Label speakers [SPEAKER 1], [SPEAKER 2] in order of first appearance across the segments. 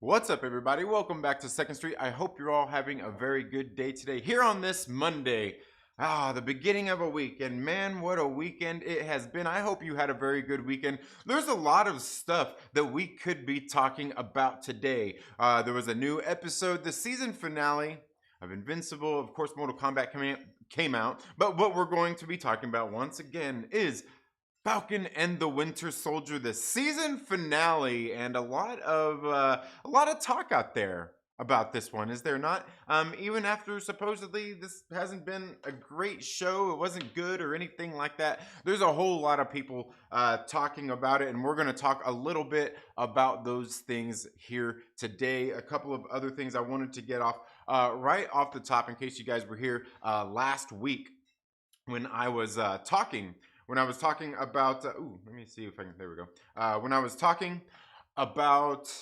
[SPEAKER 1] What's up, everybody? Welcome back to Second Street. I hope you're all having a very good day today. Here on this Monday, the beginning of a week, and man, what a weekend it has been. I hope you had a very good weekend. There's a lot of stuff that we could be talking about today. There was a new episode, the season finale of Invincible. Of course, Mortal Kombat came out, but what we're going to be talking about once again is Falcon and the Winter Soldier, the season finale, and a lot of talk out there about this one, is there not? Even after supposedly this hasn't been a great show, it wasn't good or anything like that. There's a whole lot of people talking about it, and we're going to talk a little bit about those things here today. A couple of other things I wanted to get off right off the top, in case you guys were here last week when I was talking. When I was talking about, let me see if I can, there we go. When I was talking about,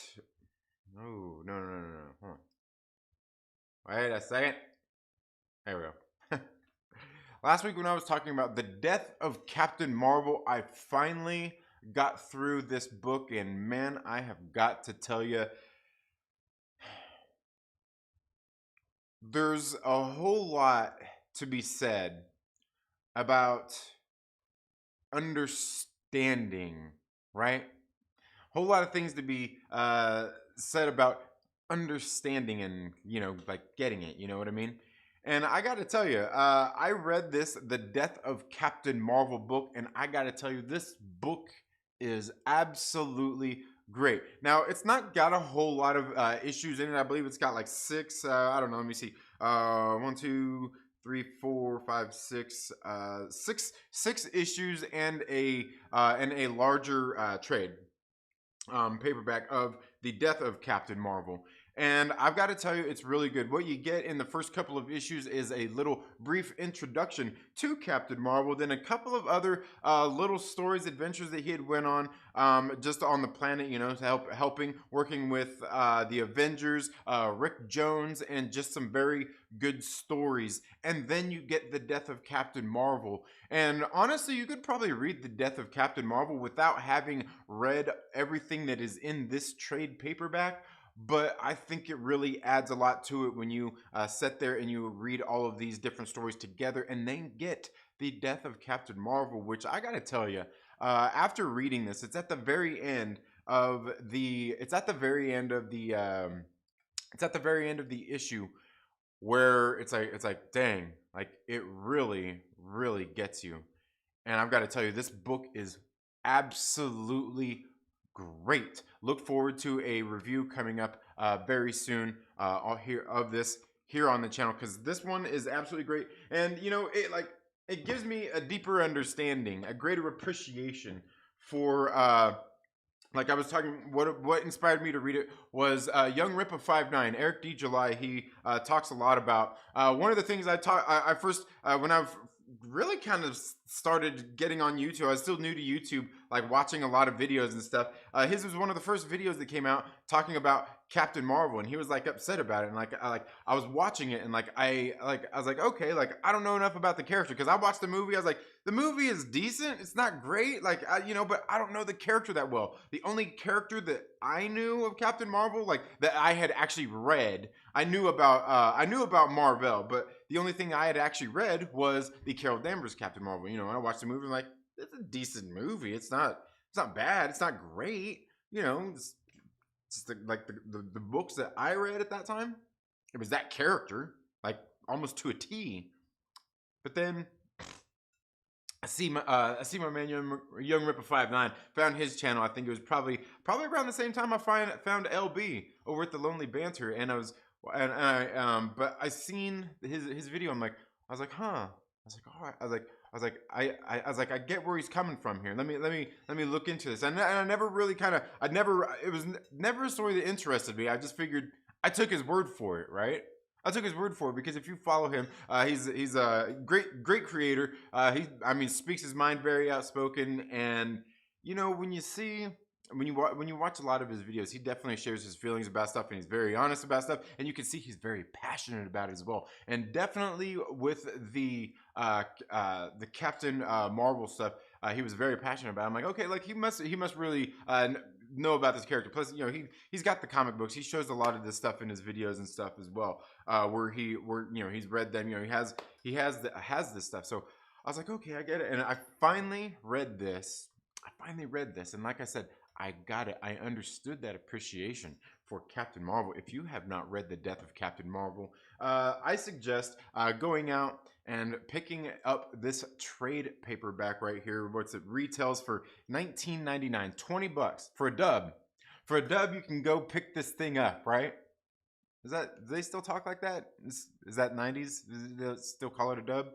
[SPEAKER 1] no, hold on. Wait a second. There we go. Last week when I was talking about the death of Captain Marvel, I finally got through this book, and man, I have got to tell you, there's a whole lot to be said about understanding, right? Whole lot of things to be said about understanding and, like getting it, you know what I mean? And I got to tell you, I read this, The Death of Captain Marvel book, and I got to tell you, this book is absolutely great. Now, it's not got a whole lot of issues in it. I believe it's got like six, I don't know, let me see. 1, 2, 3, 4, 5, 6, six issues and a larger trade paperback of The Death of Captain Marvel. And I've got to tell you, it's really good. What you get in the first couple of issues is a little brief introduction to Captain Marvel, then a couple of other little stories, adventures that he had went on just on the planet, helping, working with the Avengers, Rick Jones, and just some very good stories. And then you get the death of Captain Marvel. And honestly, you could probably read the death of Captain Marvel without having read everything that is in this trade paperback. But I think it really adds a lot to it when you sit there and you read all of these different stories together and then get the death of Captain Marvel, which I gotta tell you, after reading this, it's at the very end of the issue where it's like dang, like it really gets you. And I've got to tell you, this book is absolutely great. Look forward to a review coming up very soon here on the channel, because this one is absolutely great. And it gives me a deeper understanding, a greater appreciation for like I was talking, what inspired me to read it was Young Rip of 5'9", Eric D. July. He talks a lot about one of the things I first when I've really kind of started getting on YouTube. I was still new to YouTube, like watching a lot of videos and stuff. His was one of the first videos that came out talking about Captain Marvel, and he was like upset about it. And I was watching it, and I was like, okay, like I don't know enough about the character, because I watched the movie. I was like, the movie is decent. It's not great, but I don't know the character that well. The only character that I knew of Captain Marvel, like that I had actually read, I knew about Marvel, but the only thing I had actually read was the Carol Danvers Captain Marvel. And I watched the movie, and it's a decent movie. It's not bad. It's not great. It's just the books that I read at that time, it was that character, like almost to a T. But then I see my man Young Rip of 5'9", found his channel. I think it was probably around the same time I found LB over at the Lonely Banter, and but I seen his video. I was like, huh. I was like, all right. I was like, I get where he's coming from here. Let me look into this. And I never really it was never a story that interested me. I just figured, I took his word for it, right? I took his word for it, because if you follow him, he's a great creator. He speaks his mind, very outspoken, and when you watch a lot of his videos, he definitely shares his feelings about stuff, and he's very honest about stuff, and you can see he's very passionate about it as well. And definitely with the Captain Marvel stuff, he was very passionate about it. I'm like, okay, like he must really know about this character. Plus, he's got the comic books. He shows a lot of this stuff in his videos and stuff as well, where he's read them. He has this stuff. So I was like, okay, I get it. And I finally read this. And like I said, I got it. I understood that appreciation for Captain Marvel. If you have not read The Death of Captain Marvel, I suggest going out and picking up this trade paperback right here. What's it retails for $19.99, $20 for a dub. For a dub, you can go pick this thing up, right? Do they still talk like that? Is that 90s? Do they still call it a dub?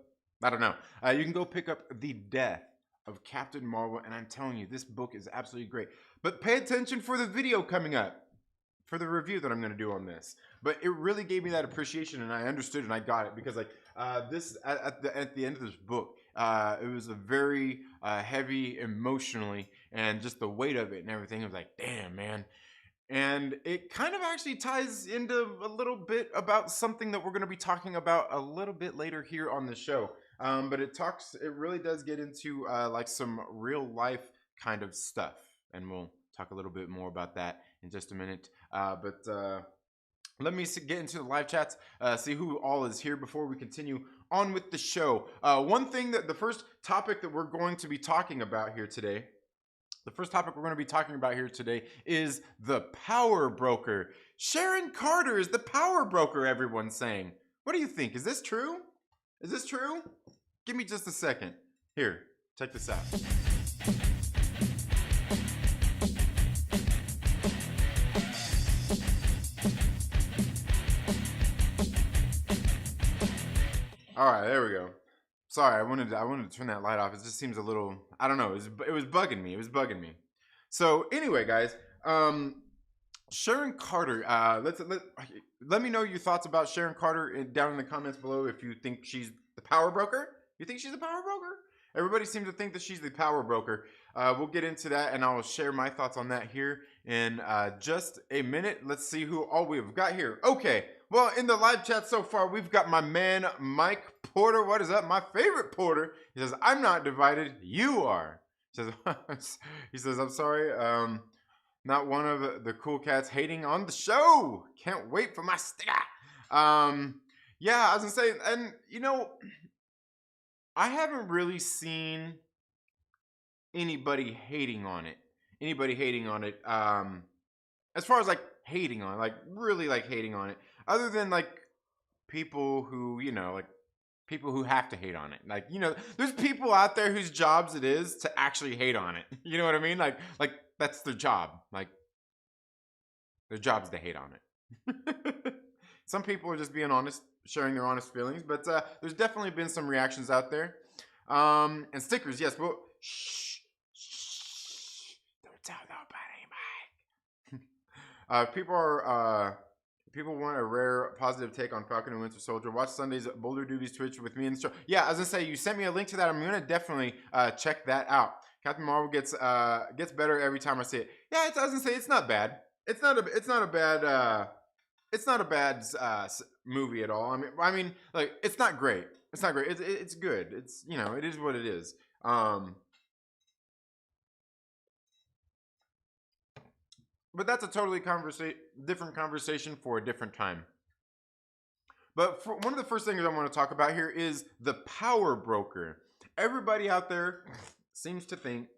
[SPEAKER 1] I don't know. You can go pick up The Death of Captain Marvel, and I'm telling you, this book is absolutely great. But pay attention for the video coming up, for the review that I'm going to do on this. But it really gave me that appreciation, and I understood and I got it, because like this at the end of this book, it was a very heavy emotionally, and just the weight of it and everything. It was like, damn, man. And it kind of actually ties into a little bit about something that we're going to be talking about a little bit later here on the show. But it really does get into like some real life kind of stuff. And we'll talk a little bit more about that in just a minute. But let me get into the live chats, see who all is here before we continue on with the show. The first topic that we're going to be talking about here today, is the power broker. Sharon Carter is the power broker, everyone's saying. What do you think? Is this true? Give me just a second. Here, check this out. All right, there we go. Sorry, I wanted to turn that light off. It just seems a little, I don't know. It was bugging me. So anyway, guys, Sharon Carter. Let me know your thoughts about Sharon Carter down in the comments below. If you think she's the power broker, Everybody seems to think that she's the power broker. We'll get into that, and I will share my thoughts on that here in just a minute. Let's see who all we've got here. Okay. Well, in the live chat so far, we've got my man, Mike Porter. What is up? My favorite Porter. He says, I'm not divided. You are. He says, I'm sorry. Not one of the cool cats hating on the show. Can't wait for my sticker. Yeah, I was going to say, and I haven't really seen anybody hating on it. As far as like hating on it, like really like hating on it. Other than like people who, people who have to hate on it. Like, there's people out there whose jobs it is to actually hate on it. You know what I mean? Like that's their job. Like their job's to hate on it. Some people are just being honest, sharing their honest feelings, but there's definitely been some reactions out there. And stickers, yes, but shh, don't tell nobody, Mike. People want a rare positive take on Falcon and Winter Soldier. Watch Sunday's Boulder Doobies Twitch with me in the show. Yeah, I was gonna say, you sent me a link to that. I'm gonna definitely check that out. Captain Marvel gets better every time I see it. Yeah, I was gonna say, it's not bad. It's not a bad movie at all. I mean, like, it's not great. It's good. It's, it is what it is. But that's a totally different conversation for a different time. But one of the first things I want to talk about here is the power broker. Everybody out there seems to think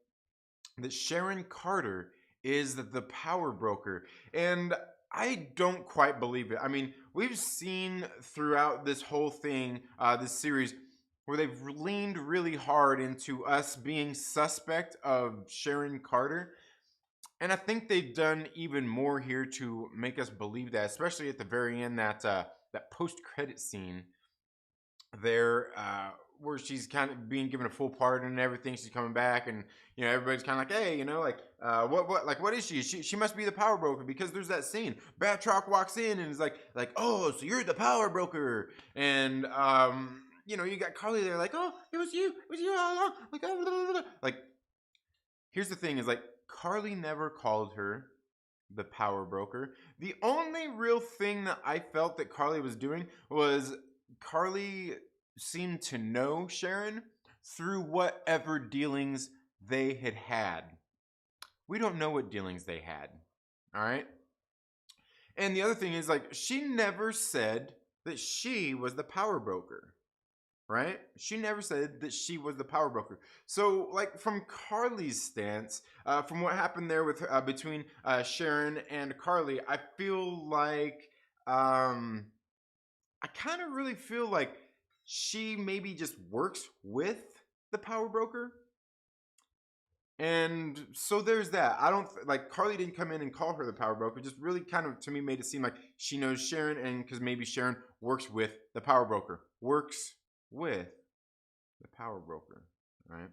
[SPEAKER 1] that Sharon Carter is the power broker. And I don't quite believe it. I mean, we've seen throughout this whole thing, this series, where they've leaned really hard into us being suspect of Sharon Carter. And I think they've done even more here to make us believe that, especially at the very end, that post-credit scene there, where she's kind of being given a full pardon and everything. She's coming back, and everybody's kind of like, hey, what is she? She must be the power broker, because there's that scene. Batroc walks in and is like, oh, so you're the power broker, and you got Carly there, like, oh, it was you all along, like, oh, blah, blah, blah. Like, here's the thing: is like, Carly never called her the power broker. The only real thing that I felt that Carly was doing was Carly seemed to know Sharon through whatever dealings they had. We don't know what dealings they had. All right. And the other thing is, like, she never said that she was the power broker, right? She never said that she was the power broker. So, like, from Carly's stance, from what happened there with between Sharon and Carly, I feel like I kind of really feel like she maybe just works with the power broker. And so there's that. I don't like Carly didn't come in and call her the power broker. Just really kind of to me made it seem like she knows Sharon, and because maybe Sharon works with the power broker. Works with the power broker. Right?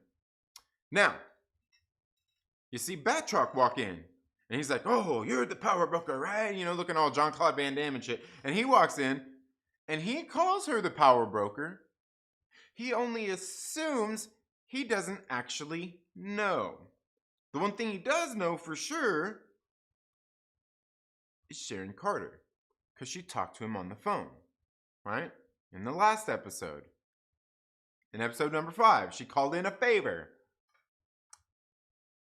[SPEAKER 1] Now, you see Batroc walk in. And he's like, "Oh, you're the power broker, right?" You know, looking all John Claude Van Damme and shit. And he walks in and he calls her the power broker. He only assumes, he doesn't actually know. The one thing he does know for sure is Sharon Carter, because she talked to him on the phone, right? In the last episode, in episode number 5, she called in a favor.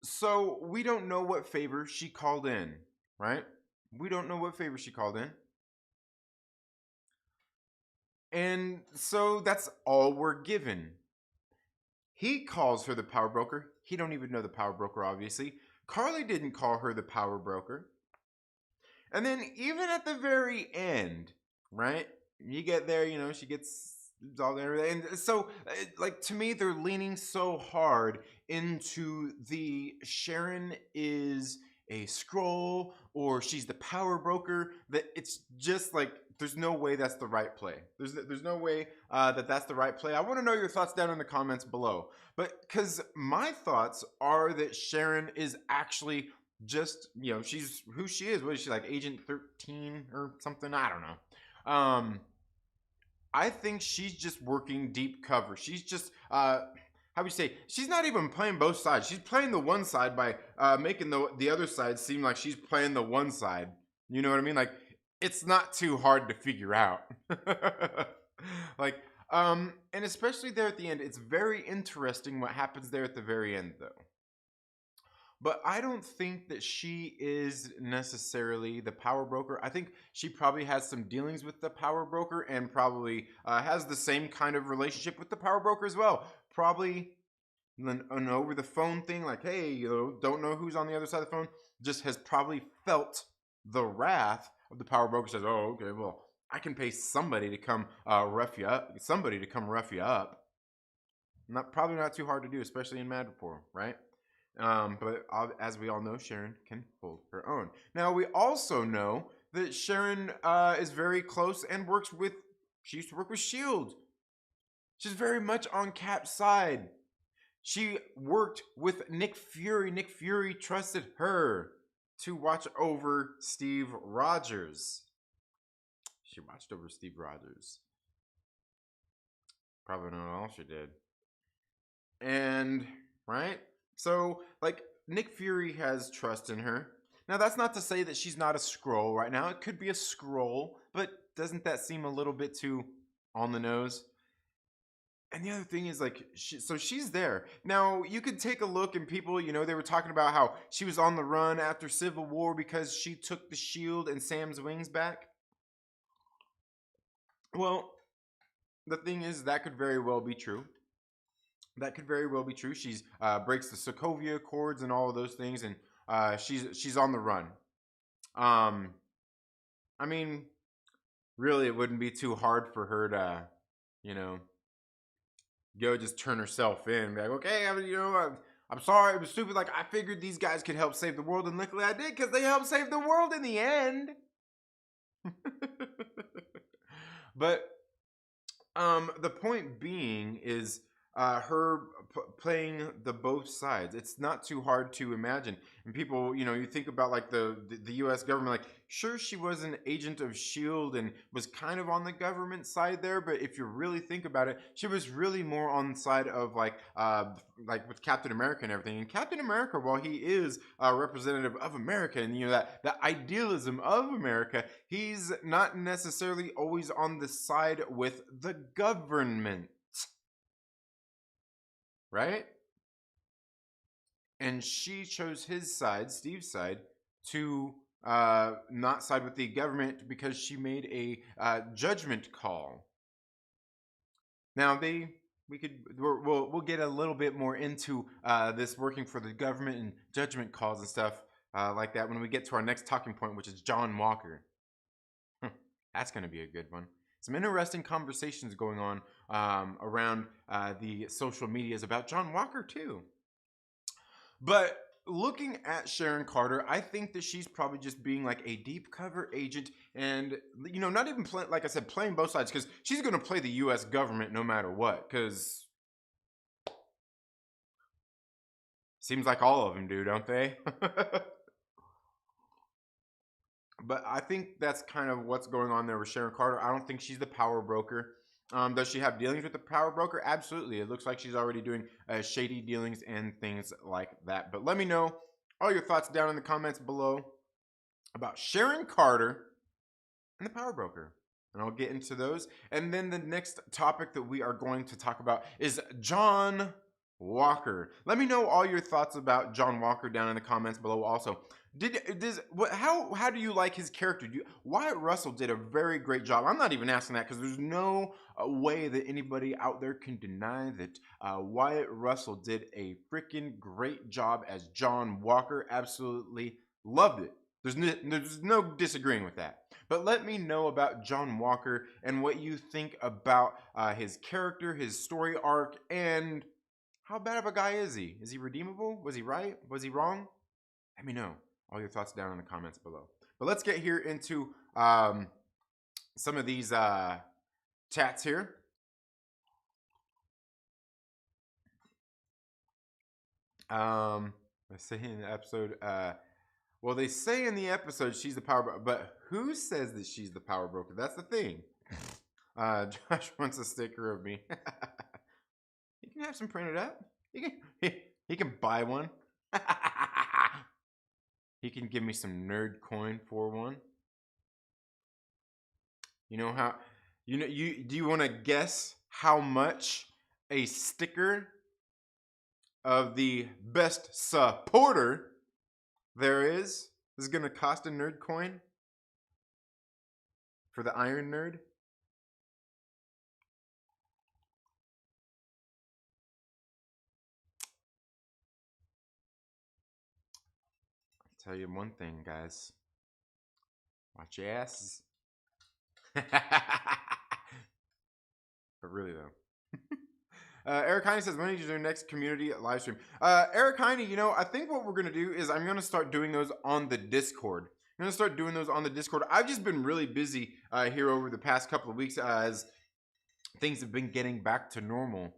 [SPEAKER 1] So we don't know what favor she called in, right? We don't know what favor she called in. And so that's all we're given. He calls her the power broker. He don't even know the power broker, obviously. Carly didn't call her the power broker. And then even at the very end, right? You get there, you know, she gets all there. And so, like, to me, they're leaning so hard into the Sharon is a scroll or she's the power broker that it's just like there's no way that's the right play. There's no way that that's the right play. I want to know your thoughts down in the comments below. But because my thoughts are that Sharon is actually just, you know, she's who she is. What is she, like Agent 13 or something? I don't know. I think she's just working deep cover. She's just how we say, she's not even playing both sides. She's playing the one side by making the other side seem like she's playing the one side. You know what I mean? Like, it's not too hard to figure out. Like, and especially there at the end, it's very interesting what happens there at the very end, though. But I don't think that she is necessarily the power broker. I think she probably has some dealings with the power broker and probably has the same kind of relationship with the power broker as well. Probably an over the phone thing, like, hey, you know, don't know who's on the other side of the phone. Just has probably felt the wrath of the power broker. Says, oh, okay, well, I can pay somebody to come rough you up. Somebody to come rough you up. Probably not too hard to do, especially in Madripoor, right? But as we all know, Sharon can hold her own. Now, we also know that Sharon is very close and she used to work with S.H.I.E.L.D. She's very much on Cap's side. She worked with Nick Fury. Nick Fury trusted her to watch over Steve Rogers. She watched over Steve Rogers. Probably not all she did. And, right? So, like, Nick Fury has trust in her. Now, that's not to say that she's not a Skrull right now. It could be a Skrull, but doesn't that seem a little bit too on the nose? And the other thing is, like, so she's there. Now, you could take a look, and people, you know, they were talking about how she was on the run after Civil War because she took the shield and Sam's wings back. Well, the thing is, that could very well be true. That could very well be true. She's breaks the Sokovia Accords and all of those things, and she's on the run. I mean, really, it wouldn't be too hard for her to, you know, go just turn herself in and be like, okay, I'm sorry, it was stupid. Like, I figured these guys could help save the world, and luckily I did, because they helped save the world in the end. But the point being is her playing the both sides. It's not too hard to imagine. And people, you know, you think about like the U.S. government, like, sure, she was an agent of S.H.I.E.L.D. and was kind of on the government side there, but if you really think about it, she was really more on the side of like with Captain America and everything. And Captain America, while he is a representative of America and, you know, that idealism of America, he's not necessarily always on the side with the government. Right? and she chose his side, Steve's side, to not side with the government because she made a judgment call. Now we'll get a little bit more into this working for the government and judgment calls and stuff like that when we get to our next talking point, which is John Walker. That's going to be a good one. Some interesting conversations going on around the social medias about John Walker too. But looking at Sharon Carter, I think that she's probably just being like a deep cover agent and, not even like I said, playing both sides, because she's going to play the U.S. government no matter what, because seems like all of them do, don't they? But I think that's kind of what's going on there with Sharon Carter. I don't think she's the power broker. Does she have dealings with the power broker? Absolutely. It looks like she's already doing shady dealings and things like that. But let me know all your thoughts down in the comments below about Sharon Carter and the power broker. And I'll get into those. And then the next topic that we are going to talk about is John Walker. Let me know all your thoughts about John Walker down in the comments below also. How do you like his character? Wyatt Russell did a very great job. I'm not even asking that because there's no way that anybody out there can deny that Wyatt Russell did a freaking great job as John Walker. Absolutely loved it. There's no disagreeing with that. But let me know about John Walker and what you think about his character, his story arc, and how bad of a guy is he? Is he redeemable? Was he right? Was he wrong? Let me know all your thoughts down in the comments below. But let's get here into some of these chats here. Let's say in the episode, well, they say in the episode she's the power broker, but who says that she's the power broker? That's the thing. Josh wants a sticker of me. He can have some printed up. He can buy one. He can give me some nerd coin for one. You know how do you want to guess how much a sticker of the best supporter there is going to cost a nerd coin for the Iron Nerd? I'll tell you one thing, guys. Watch your asses. But really though. Eric Heine says, when are you doing next community live stream? Eric Heine, I think what we're going to do is I'm going to start doing those on the Discord. I'm going to start doing those on the Discord. I've just been really busy here over the past couple of weeks as things have been getting back to normal.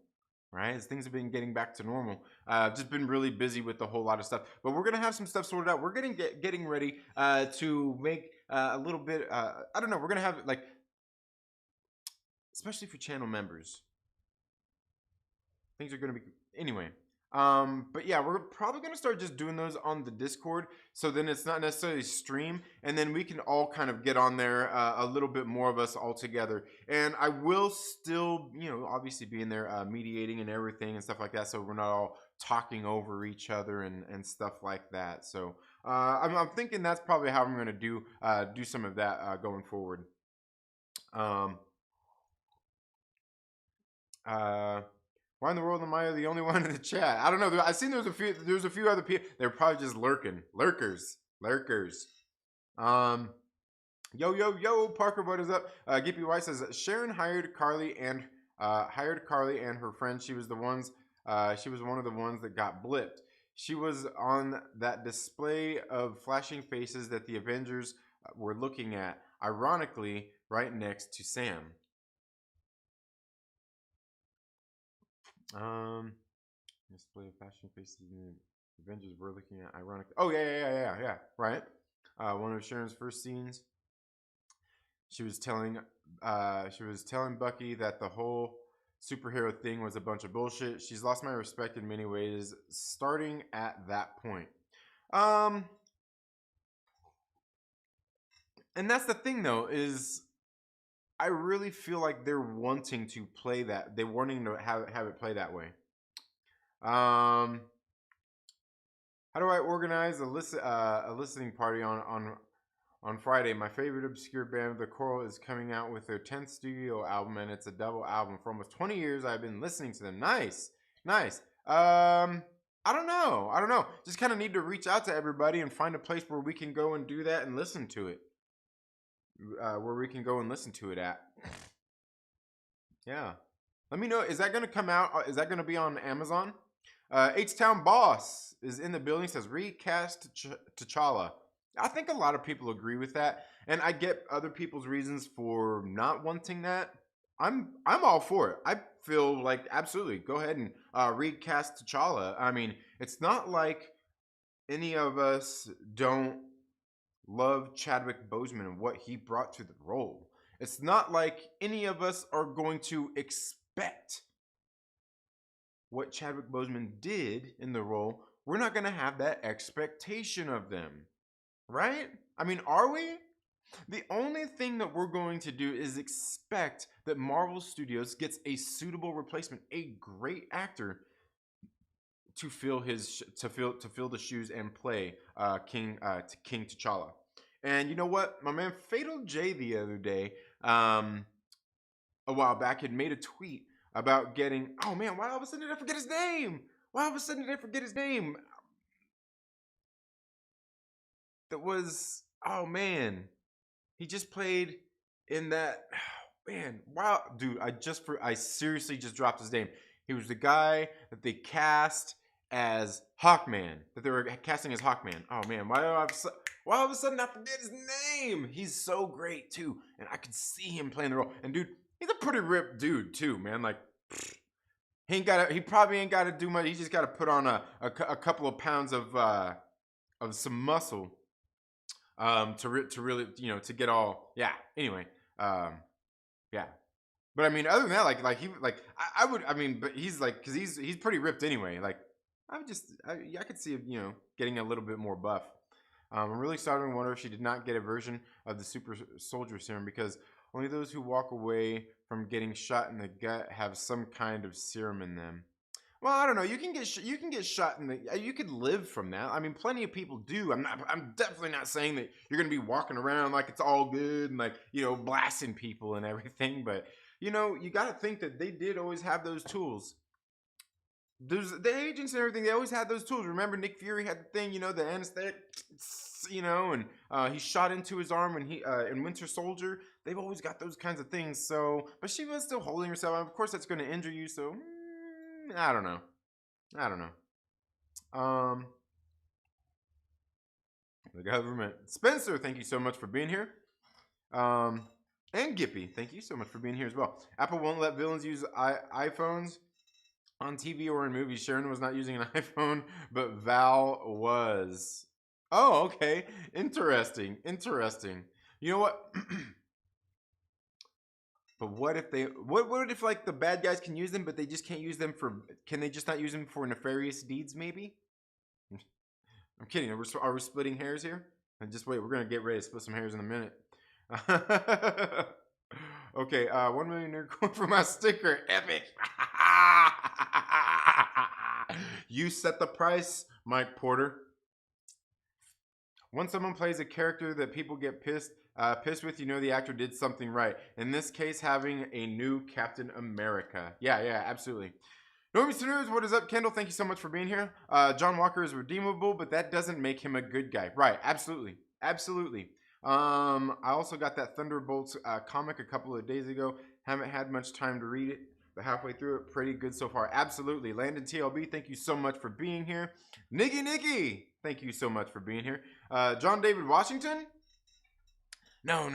[SPEAKER 1] Right? As things have been getting back to normal. I've just been really busy with a whole lot of stuff. But we're going to have some stuff sorted out. We're getting ready to make a little bit, I don't know, we're going to have like, especially for channel members. Things are going to be, anyway. But yeah, we're probably going to start just doing those on the Discord. So then it's not necessarily stream. And then we can all kind of get on there, a little bit more of us all together. And I will still, obviously be in there mediating and everything and stuff like that. So we're not all talking over each other and stuff like that. So I'm thinking that's probably how I'm going to do some of that going forward. Why in the world am I the only one in the chat? I don't know. I seen there's a few other people. They're probably just lurkers. Yo, Parker, what is up? Gippy White says Sharon hired Carly and her friend. She was one of the ones that got blipped. She was on that display of flashing faces that the Avengers were looking at, ironically, right next to Sam. Display of fashion faces in Avengers we're looking at, ironically. Oh yeah, right. One of Sharon's first scenes, she was telling Bucky that the whole superhero thing was a bunch of bullshit. She's lost my respect in many ways, starting at that point. And that's the thing though, is I really feel like they're wanting to play that. They're wanting to have it play that way. How do I organize a listening party on Friday? My favorite obscure band, The Coral, is coming out with their 10th studio album, and it's a double album. For almost 20 years, I've been listening to them. Nice, nice. I don't know. I don't know. Just kind of need to reach out to everybody and find a place where we can go and do that and listen to it. Where we can go and listen to it at. Yeah. Let me know. Is that going to come out? Is that going to be on Amazon? H-Town Boss is in the building. Says recast T'Challa. I think a lot of people agree with that, and I get other people's reasons for not wanting that. I'm all for it. I feel like absolutely go ahead and recast T'Challa. I mean, it's not like any of us don't love Chadwick Boseman and what he brought to the role. It's not like any of us are going to expect what Chadwick Boseman did in the role. We're not going to have that expectation of them, right? I mean, are we? The only thing that we're going to do is expect that Marvel Studios gets a suitable replacement, a great actor to fill the shoes and play King T'Challa. And you know what? My man Fatal J the other day, a while back, had made a tweet about getting. Oh man, why all of a sudden did I forget his name? Why all of a sudden did I forget his name? That was, oh man, he just played in that. Oh, man, wow, dude, I seriously just dropped his name. He was the guy that they cast as Hawkman, that they were casting as Hawkman. Oh man, why all of a sudden I forget his name? He's so great too, and I could see him playing the role. And dude, he's a pretty ripped dude too, man. Like he probably ain't got to do much. He just got to put on a couple of pounds of some muscle to really, to get all, yeah. Anyway, yeah. But I mean, other than that, I would, I mean, but he's like, cause he's pretty ripped anyway. Like, I could see him, getting a little bit more buff. I'm really starting to wonder if she did not get a version of the super soldier serum, because only those who walk away from getting shot in the gut have some kind of serum in them. Well, I don't know. You can get shot in the. You could live from that. I mean, plenty of people do. I'm definitely not saying that you're gonna be walking around like it's all good and like blasting people and everything. But you got to think that they did always have those tools. The agents and everything. They always had those tools. Remember, Nick Fury had the thing. The anesthetic. And he shot into his arm when he in Winter Soldier. They've always got those kinds of things. So, but she was still holding herself. Of course, that's going to injure you. So. I don't know. The government. Spencer, thank you so much for being here. And Gippy, thank you so much for being here as well. Apple won't let villains use iPhones on TV or in movies. Sharon was not using an iPhone, but Val was. Oh, okay. Interesting. You know what? But what if like the bad guys can use them, but they just can't use them can they just not use them for nefarious deeds maybe? I'm kidding. Are we splitting hairs here? And just wait, we're going to get ready to split some hairs in a minute. Okay, 1 million nerd coin for my sticker. Epic. You set the price, Mike Porter. Once someone plays a character that people get pissed with, the actor did something right. In this case, having a new Captain America. Yeah, absolutely. Normies to Nerds, what is up? Kendall, thank you so much for being here. John Walker is redeemable, but that doesn't make him a good guy. Right, absolutely. I also got that Thunderbolts comic a couple of days ago. Haven't had much time to read it, but halfway through it, pretty good so far. Absolutely. Landon TLB, thank you so much for being here. Nikki, thank you so much for being here. John David Washington? No.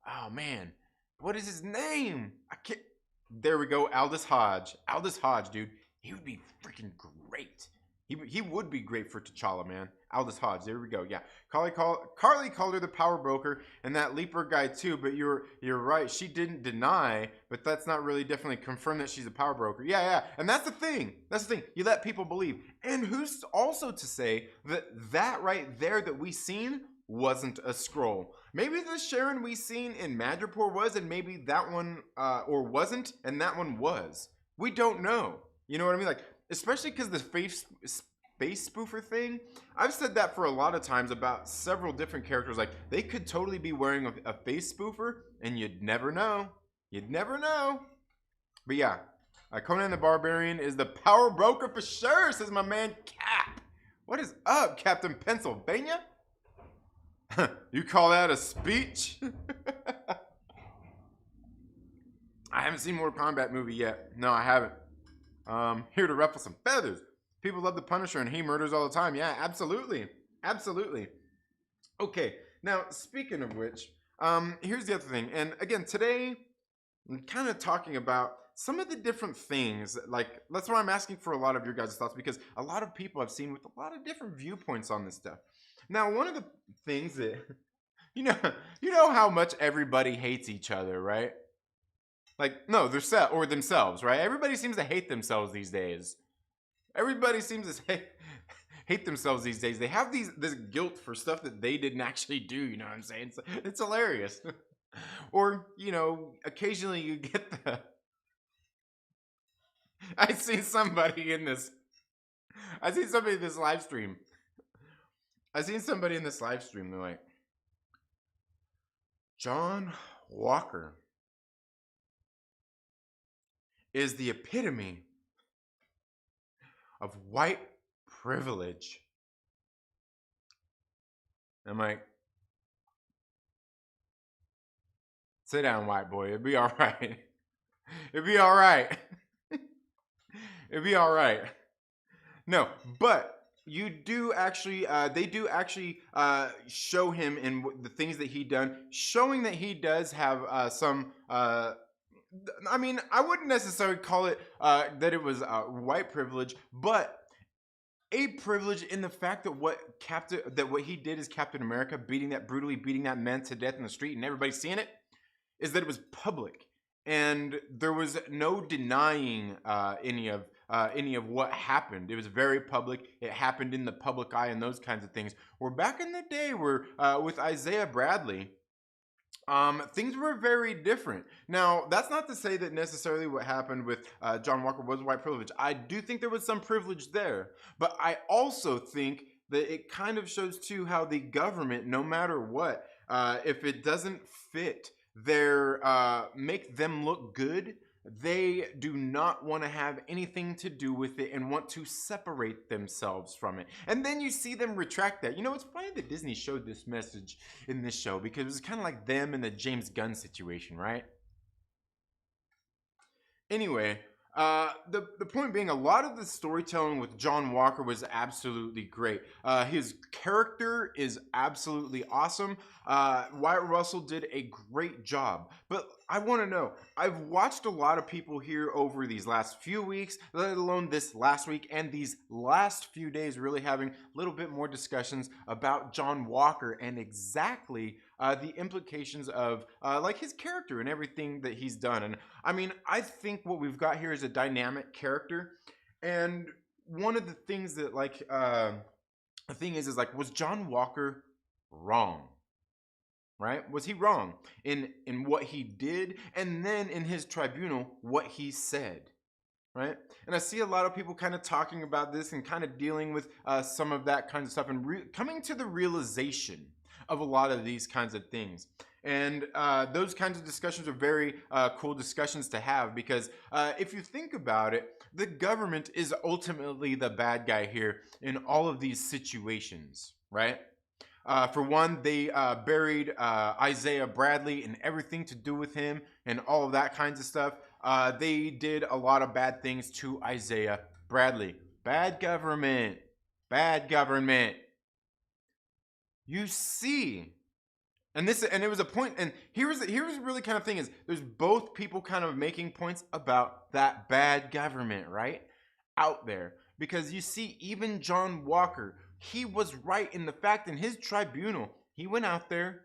[SPEAKER 1] Oh, man. What is his name? I can't. There we go. Aldous Hodge, dude. He would be freaking great. He would be great for T'Challa, man. Aldous Hodge. There we go. Yeah. Carly called her the power broker, and that Leaper guy too. But you're right. She didn't deny, but that's not really definitely confirm that she's a power broker. Yeah. And that's the thing. You let people believe. And who's also to say that right there that we seen wasn't a scroll? Maybe the Sharon we seen in Madripoor was, and maybe that one or wasn't, and that one was. We don't know. You know what I mean? Like, especially because the face spoofer thing. I've said that for a lot of times about several different characters. Like, they could totally be wearing a face spoofer, and you'd never know. You'd never know. But yeah, Conan the Barbarian is the power broker for sure, says my man Cap. What is up, Captain Pennsylvania? You call that a speech? I haven't seen Mortal Kombat movie yet. No, I haven't. Here to ruffle some feathers. People love the Punisher and he murders all the time. Yeah, absolutely. Absolutely. Okay, now speaking of which, here's the other thing. And again, today, I'm kind of talking about some of the different things. Like, that's why I'm asking for a lot of your guys' thoughts, because a lot of people I've seen with a lot of different viewpoints on this stuff. Now, one of the things that, you know how much everybody hates each other, right? Like, no, themselves, right? Everybody seems to hate themselves these days. Everybody seems to hate themselves these days. They have this guilt for stuff that they didn't actually do, you know what I'm saying? It's hilarious. Or, occasionally you get I see somebody in this live stream. They're like, John Walker is the epitome of white privilege. I'm like, sit down, white boy. It'll be all right. It'll be all right. It'll be all right. No, but you do actually, they do actually show him in the things that he done, showing that he does have some. I mean, I wouldn't necessarily call it that it was white privilege, but a privilege in the fact that what he did as Captain America, brutally beating that man to death in the street, and everybody seeing it, is that it was public, and there was no denying any of what happened. It was very public. It happened in the public eye, and those kinds of things. Where back in the day, with Isaiah Bradley, things were very different. Now, that's not to say that necessarily what happened with John Walker was white privilege. I do think there was some privilege there, but I also think that it kind of shows too how the government, no matter what, if it doesn't fit make them look good, they do not want to have anything to do with it and want to separate themselves from it. And then you see them retract that. It's funny that Disney showed this message in this show, because it was kind of like them in the James Gunn situation, right? Anyway, the point being, a lot of the storytelling with John Walker was absolutely great. His character is absolutely awesome. Wyatt Russell did a great job. But I want to know, I've watched a lot of people here over these last few weeks, let alone this last week, and these last few days really having a little bit more discussions about John Walker and exactly the implications of like his character and everything that he's done. And I mean, I think what we've got here is a dynamic character. And one of the things that the thing is like, was John Walker wrong? Right? Was he wrong in what he did, and then in his tribunal, what he said? Right? And I see a lot of people kind of talking about this and kind of dealing with some of that kind of stuff, and coming to the realization of a lot of these kinds of things. And those kinds of discussions are very cool discussions to have, because if you think about it, the government is ultimately the bad guy here in all of these situations, right? For one, they buried Isaiah Bradley and everything to do with him and all of that kinds of stuff. They did a lot of bad things to Isaiah Bradley. Bad government. Bad government. You see. And it was a point, and here's really kind of thing is, there's both people kind of making points about that bad government, right? Out there. Because you see, even John Walker, he was right in the fact in his tribunal, he went out there,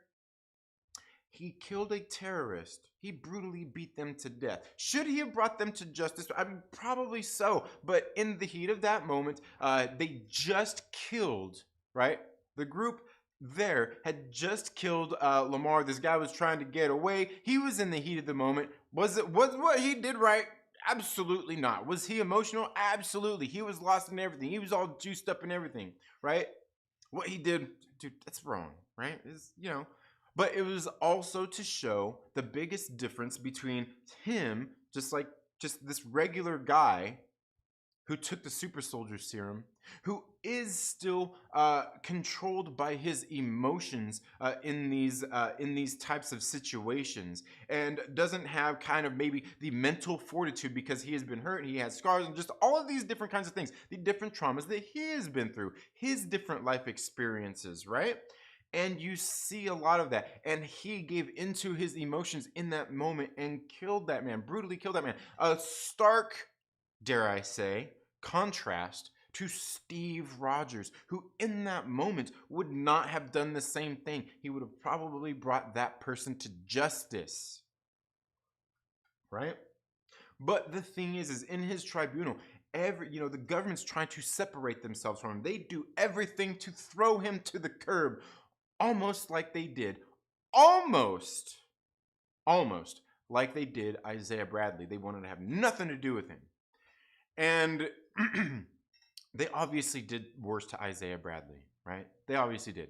[SPEAKER 1] he killed a terrorist. He brutally beat them to death. Should he have brought them to justice? I mean, probably so. But in the heat of that moment, they just killed, right? The group there had just killed Lamar. This guy was trying to get away. He was in the heat of the moment. Was what he did right? Absolutely not. Was he emotional? Absolutely. He was lost in everything. He was all juiced up in everything, right? What he did, dude, that's wrong, right? But it was also to show the biggest difference between him, just this regular guy who took the super soldier serum, who is still controlled by his emotions in these types of situations, and doesn't have kind of maybe the mental fortitude because he has been hurt and he has scars and just all of these different kinds of things, the different traumas that he has been through, his different life experiences, right? And you see a lot of that. And he gave into his emotions in that moment and killed that man, brutally killed that man. A stark, dare I say, contrast to Steve Rogers, who in that moment would not have done the same thing. He would have probably brought that person to justice, right? But the thing is in his tribunal, the government's trying to separate themselves from him. They do everything to throw him to the curb, almost like they did, almost like they did Isaiah Bradley. They wanted to have nothing to do with him. And they obviously did worse to Isaiah Bradley, right? They obviously did.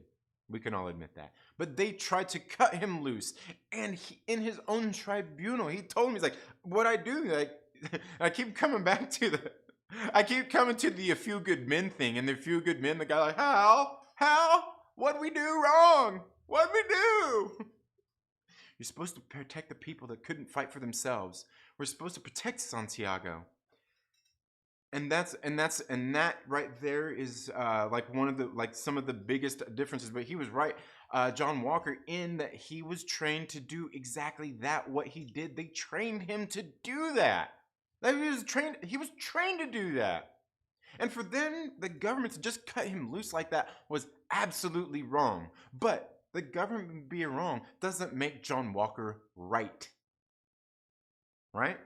[SPEAKER 1] We can all admit that. But they tried to cut him loose. And in his own tribunal, he told me, he's like, what I do, like, I keep coming to the A Few Good Men thing. And the Few Good Men, the guy like, how? What'd we do wrong? What'd we do? You're supposed to protect the people that couldn't fight for themselves. We're supposed to protect Santiago. And that right there is like one of the some of the biggest differences. But he was right, John Walker, in that he was trained to do exactly that. What he did, they trained him to do that. He was trained to do that. And for then the government to just cut him loose like that was absolutely wrong. But the government being wrong doesn't make John Walker right. Right?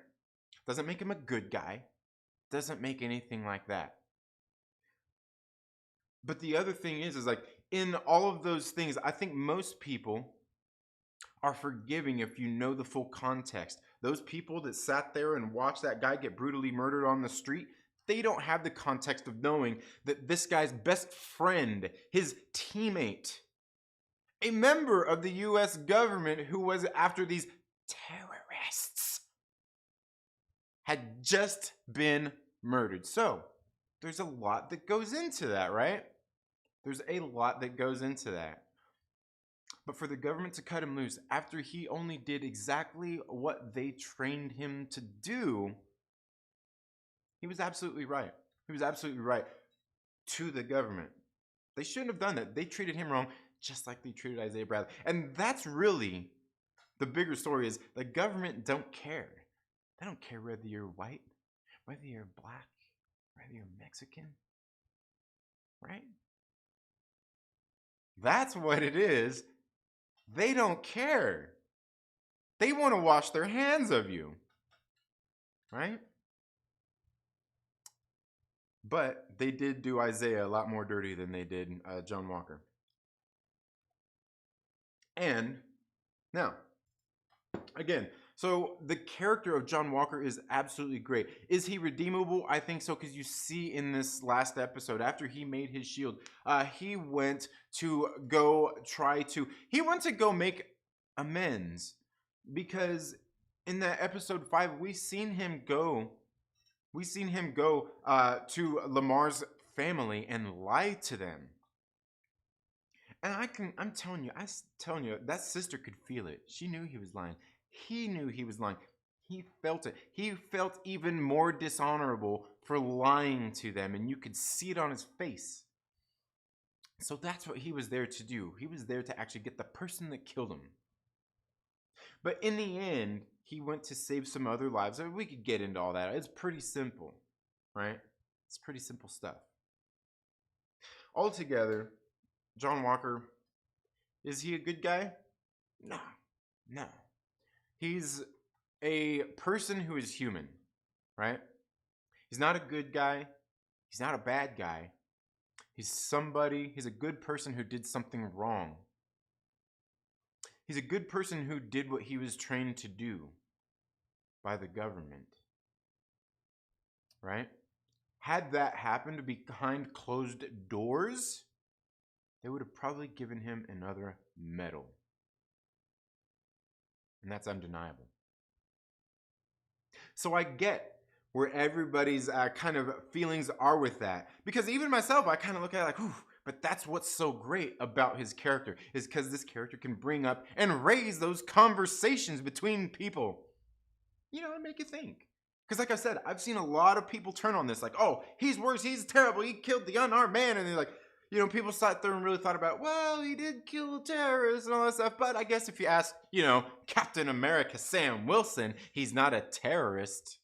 [SPEAKER 1] Doesn't make him a good guy. Doesn't make anything like that. But the other thing is like in all of those things, I think most people are forgiving if you know the full context. Those people that sat there and watched that guy get brutally murdered on the street, they don't have the context of knowing that this guy's best friend, his teammate, a member of the US government who was after these terrorists, had just been murdered. So there's a lot that goes into that, right? There's a lot that goes into that. But for the government to cut him loose after he only did exactly what they trained him to do, he was absolutely right. He was absolutely right to the government. They shouldn't have done that. They treated him wrong just like they treated Isaiah Bradley. And that's really the bigger story, is the government don't care. They don't care whether you're white, whether you're black, whether you're Mexican, right? That's what it is. They don't care. They want to wash their hands of you, right? But they did do Isaiah a lot more dirty than they did John Walker. And now, again, so the character of John Walker is absolutely great. Is he redeemable? I think so, because you see in this last episode, after he made his shield, he went to go make amends, because in that episode 5, we seen him go to Lamar's family and lie to them. And I'm telling you, that sister could feel it. She knew he was lying. He knew he was lying. He felt it. He felt even more dishonorable for lying to them, and you could see it on his face. So that's what he was there to do. He was there to actually get the person that killed him. But in the end, he went to save some other lives. I mean, we could get into all that. It's pretty simple, right? It's pretty simple stuff. Altogether, John Walker, is he a good guy? No. He's a person who is human, right? He's not a good guy. He's not a bad guy. He's a good person who did something wrong. He's a good person who did what he was trained to do by the government. right? Had that happened behind closed doors, they would have probably given him another medal. And that's undeniable. So I get where everybody's kind of feelings are with that. Because even myself, I kind of look at it like, whew, but that's what's so great about his character, is because this character can bring up and raise those conversations between people. You know, and make you think. Because like I said, I've seen a lot of people turn on this, like, oh, he's worse, he's terrible, he killed the unarmed man. And they're like, you know, people sat there and really thought about, well, he did kill a terrorist and all that stuff. But I guess if you ask, you know, Captain America Sam Wilson, he's not a terrorist.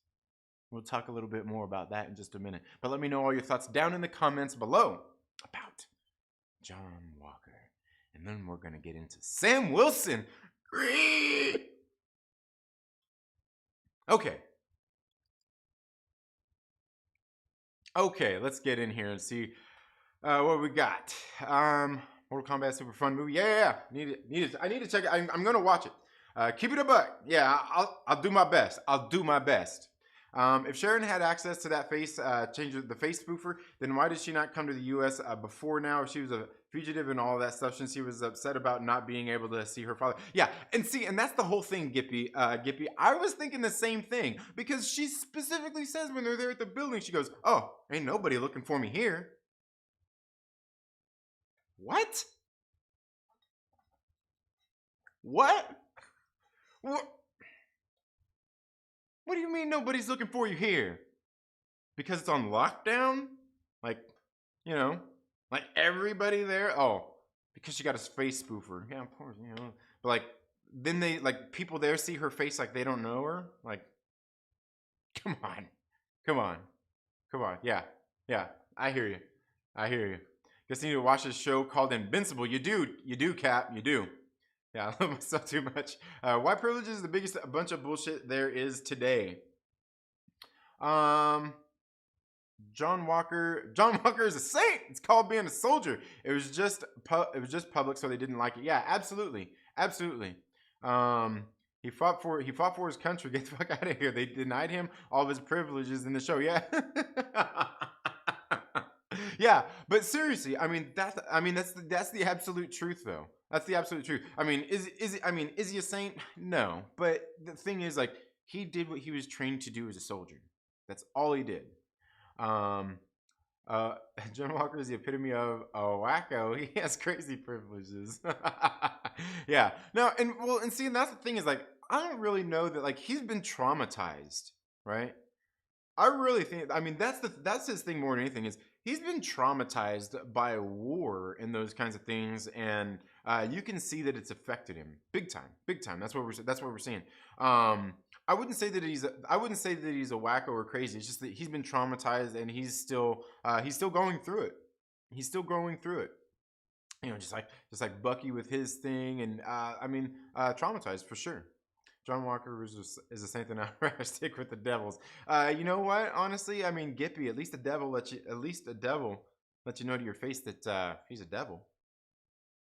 [SPEAKER 1] We'll talk a little bit more about that in just a minute. But let me know all your thoughts down in the comments below about John Walker. And then we're going to get into Sam Wilson. Okay. Okay, let's get in here and see what we got. Mortal Kombat super fun movie. Yeah. Need it. I need to check it. I'm gonna watch it. Keep it a buck. Yeah, I'll do my best. I'll do my best. If Sharon had access to that face, change the face spoofer, then why did she not come to the U.S. Before now? If she was a fugitive and all that stuff, since she was upset about not being able to see her father. Yeah, and that's the whole thing, Gippy. I was thinking the same thing, because she specifically says when they're there at the building, she goes, "Oh, ain't nobody looking for me here." What? What? What? What do you mean nobody's looking for you here? Because it's on lockdown? Like, you know, like everybody there? Oh, because she got a face spoofer. Yeah, of course, you know. But like, then they, like, people there see her face like they don't know her. Like, come on. Come on. Come on. Yeah. Yeah. I hear you. I hear you. Guess you need to watch this show called Invincible. You do, Cap. You do. Yeah, I love myself too much. White privilege is the biggest bunch of bullshit there is today. John Walker is a saint. It's called being a soldier. It was just public, so they didn't like it. Yeah, absolutely. He fought for his country. Get the fuck out of here. They denied him all of his privileges in the show. Yeah. Yeah, but seriously, I mean that's the absolute truth, though. That's the absolute truth. I mean, is he a saint? No, but the thing is, like, he did what he was trained to do as a soldier. That's all he did. Um, uh, John Walker is the epitome of a wacko. He has crazy privileges. Yeah. No, and see, and that's the thing, is like, I don't really know that, like, he's been traumatized, right? I really think, I mean, that's his thing more than anything, is he's been traumatized by war and those kinds of things, and you can see that it's affected him big time, big time. That's what we're seeing. I wouldn't say that he's a wacko or crazy. It's just that he's been traumatized, and he's still going through it. He's still going through it. You know, just like Bucky with his thing, and traumatized for sure. John Walker is a saint, and I'd rather stick with the devils. You know what? Honestly, I mean, Gippy, at least the devil lets you know to your face that he's a devil,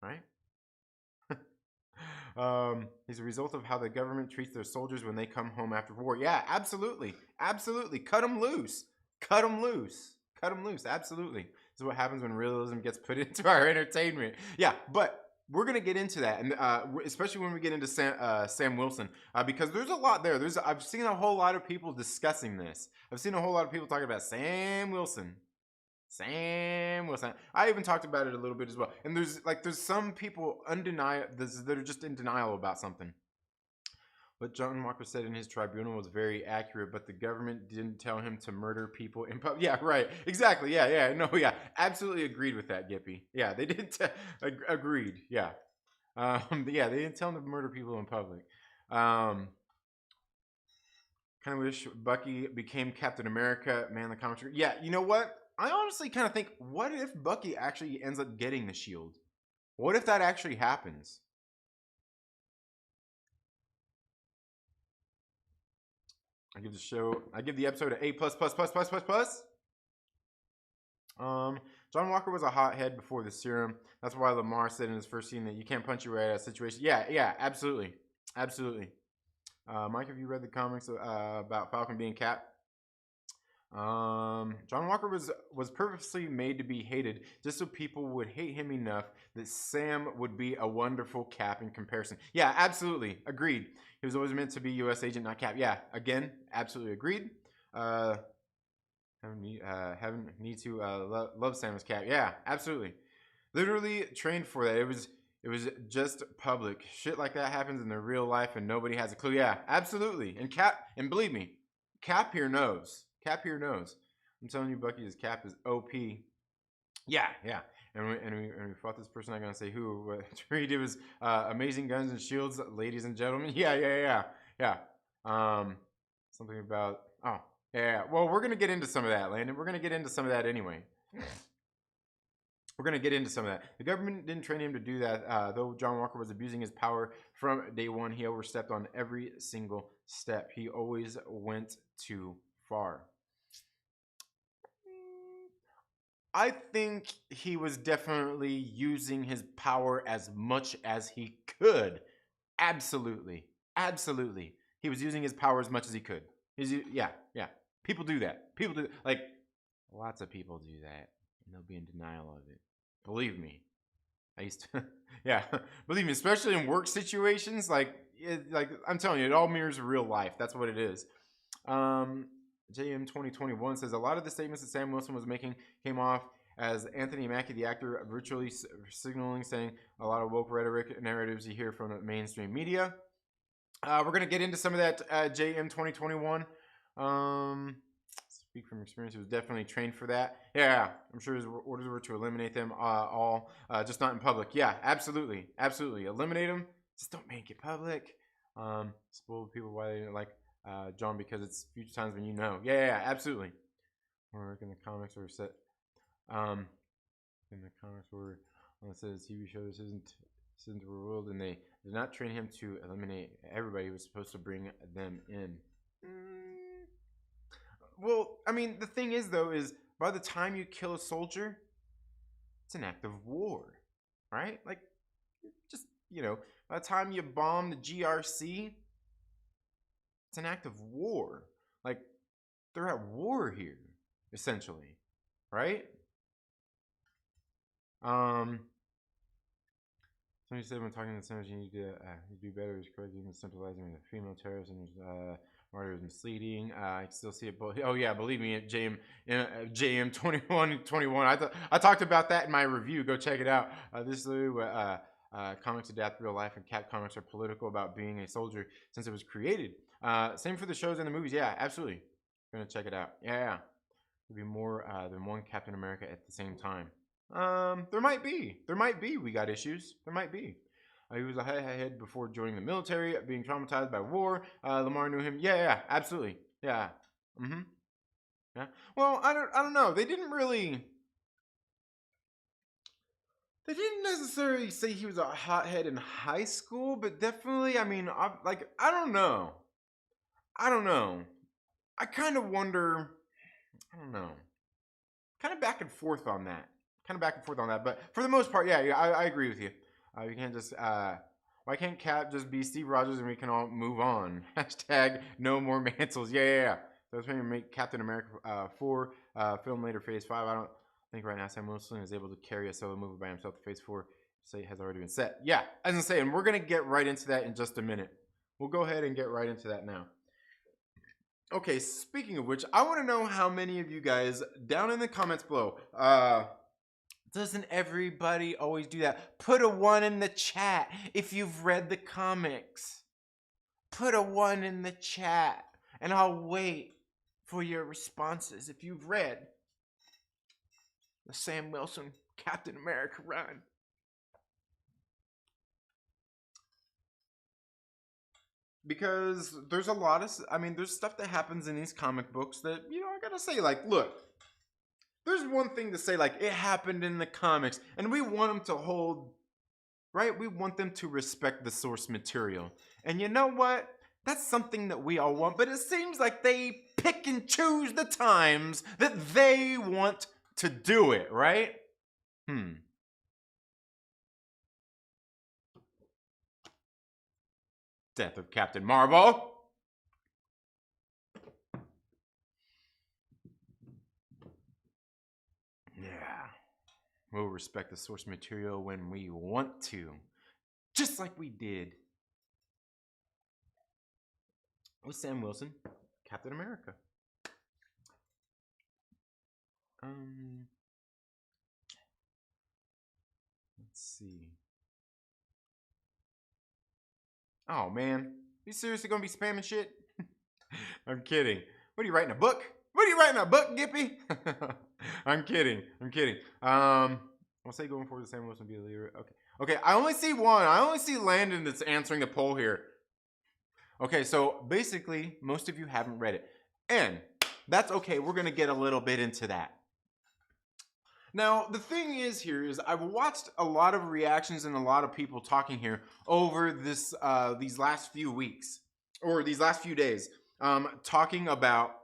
[SPEAKER 1] right? He's a result of how the government treats their soldiers when they come home after war. Yeah, absolutely, absolutely. Cut them loose. Cut them loose. Cut them loose. Absolutely. This is what happens when realism gets put into our entertainment. Yeah, but we're gonna get into that, and especially when we get into Sam Wilson, because there's a lot there. I've seen a whole lot of people discussing this. I've seen a whole lot of people talking about Sam Wilson. Sam Wilson. I even talked about it a little bit as well. And there's some people that are just in denial about something. What John Walker said in his tribunal was very accurate, but the government didn't tell him to murder people in public. Yeah, right. Exactly. Yeah. No, yeah. Absolutely agreed with that, Gippy. Yeah, they didn't. Agreed. Yeah. Yeah, they didn't tell him to murder people in public. Kind of wish Bucky became Captain America. Man, the comics. Yeah, you know what? I honestly kind of think, what if Bucky actually ends up getting the shield? What if that actually happens? I give the episode an A plus plus plus plus plus plus. John Walker was a hothead before the serum. That's why Lamar said in his first scene that you can't punch your way out of a situation. Yeah, absolutely. Mike, have you read the comics about Falcon being Cap? John Walker was purposely made to be hated just so people would hate him enough that Sam would be a wonderful Cap in comparison. Yeah, absolutely. Agreed. He was always meant to be U.S. agent, not Cap. Yeah, again, absolutely agreed. Having need to love Sam as Cap. Yeah, absolutely. Literally trained for that. It was just public. Shit like that happens in the real life and nobody has a clue. Yeah, absolutely. And Cap, and believe me, Cap here knows. Cap here knows. I'm telling you, Bucky, his Cap is OP. Yeah, yeah. And we fought this person. I'm gonna say who. It was amazing guns and shields, ladies and gentlemen. Yeah. Something about yeah. Well, we're gonna get into some of that, Landon. We're gonna get into some of that anyway. We're going to get into some of that. The government didn't train him to do that. Though John Walker was abusing his power from day one, he overstepped on every single step. He always went too far. I think he was definitely using his power as much as he could. Absolutely. Absolutely. He was using his power as much as he could. Yeah. People do that. Like, lots of people do that. And they'll be in denial of it. Believe me. I used to, yeah. Believe me, especially in work situations, like I'm telling you, it all mirrors real life. That's what it is. JM 2021 says a lot of the statements that Sam Wilson was making came off as Anthony Mackie, the actor, virtually signaling, saying a lot of woke rhetoric narratives you hear from the mainstream media. We're going to get into some of that JM 2021. Speak from experience, he was definitely trained for that. Yeah, I'm sure his orders were to eliminate them all, just not in public. Yeah, absolutely. Eliminate them, just don't make it public. Spoil people why they didn't like John because it's future times when you know. Yeah, absolutely. Or in the comics were set. In the comics were when it says TV show this isn't the world, and they did not train him to eliminate everybody. He was supposed to bring them in. Well, I mean, the thing is, though, is by the time you kill a soldier, it's an act of war, right? Like, just, by the time you bomb the GRC, it's an act of war. Like, they're at war here, essentially, right? Somebody said when talking to senators, you need to do better. Is correcting and centralizing the female terrorists and martyrs misleading. I still see it. Oh yeah, believe me, JM 21. I talked about that in my review. Go check it out. This is literally what comics adapt real life, and Cap comics are political about being a soldier since it was created. Same for the shows and the movies. Yeah, absolutely. Gonna check it out. Yeah. There'll be more than one Captain America at the same time. There might be. We got issues. There might be. He was a head before joining the military, being traumatized by war. Lamar knew him. Yeah, absolutely. Yeah. Yeah. Well, I don't know. They didn't necessarily say he was a hothead in high school, but definitely, I mean, I don't know. I kind of wonder. I don't know. Kind of back and forth on that. But for the most part, yeah, I agree with you. You can't just why can't Cap just be Steve Rogers and we can all move on? Hashtag no more mantles. Yeah. So I was trying to make Captain America 4 film later Phase 5. I don't think right now Sam Wilson is able to carry a solo movie by himself to Phase 4. Say has already been set. Yeah, as I say, and we're gonna get right into that in just a minute. We'll go ahead and get right into that now. Okay, speaking of which, I want to know how many of you guys down in the comments below. Doesn't everybody always do that? Put a 1 in the chat if you've read the comics. Put a 1 in the chat, and I'll wait for your responses if you've read the Sam Wilson Captain America run. Because there's a lot of, there's stuff that happens in these comic books that, I gotta say, like, look, there's one thing to say, like, it happened in the comics, and we want them to hold, right? We want them to respect the source material. And you know what? That's something that we all want, but it seems like they pick and choose the times that they want to do it, right? Death of Captain Marvel. We'll respect the source material when we want to, just like we did with Sam Wilson, Captain America. Let's see. Oh man, you seriously gonna be spamming shit? I'm kidding. What are you writing, a book? What are you writing, a book, Gippy? I'm kidding. I'll say going forward, the Sam Wilson be a leader. Okay. I only see one. I only see Landon that's answering the poll here. Okay, so basically, most of you haven't read it, and that's okay. We're gonna get a little bit into that. Now, the thing is I've watched a lot of reactions and a lot of people talking here over these last few weeks, or these last few days, talking about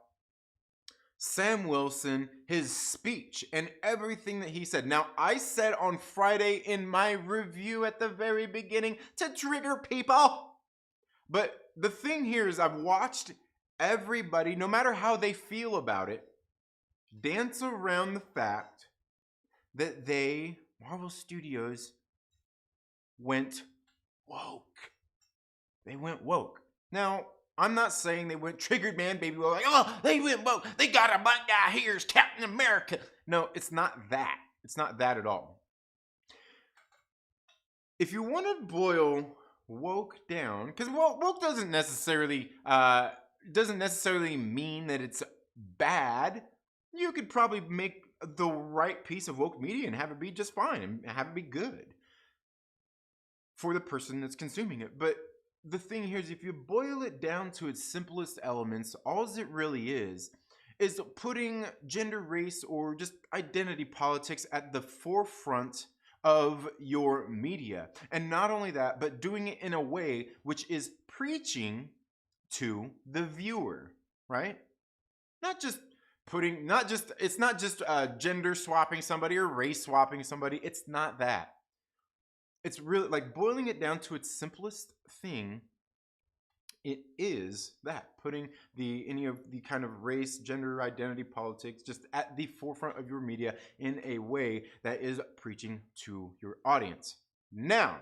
[SPEAKER 1] Sam Wilson, his speech, and everything that he said. Now, I said on Friday in my review at the very beginning to trigger people, but the thing here is I've watched everybody, no matter how they feel about it, dance around the fact that Marvel Studios, went woke. They went woke. Now, I'm not saying they went triggered man, baby. Like, oh, they went woke. They got a black guy here as Captain America. No, it's not that. It's not that at all. If you want to boil woke down, because woke doesn't necessarily mean that it's bad. You could probably make the right piece of woke media and have it be just fine and have it be good for the person that's consuming it. But the thing here is, if you boil it down to its simplest elements, all it really is putting gender, race, or just identity politics at the forefront of your media. And not only that, but doing it in a way which is preaching to the viewer, right? It's not just gender swapping somebody or race swapping somebody. It's not that. It's really like boiling it down to its simplest thing. It is that, putting any of the kind of race, gender, identity politics just at the forefront of your media in a way that is preaching to your audience. Now,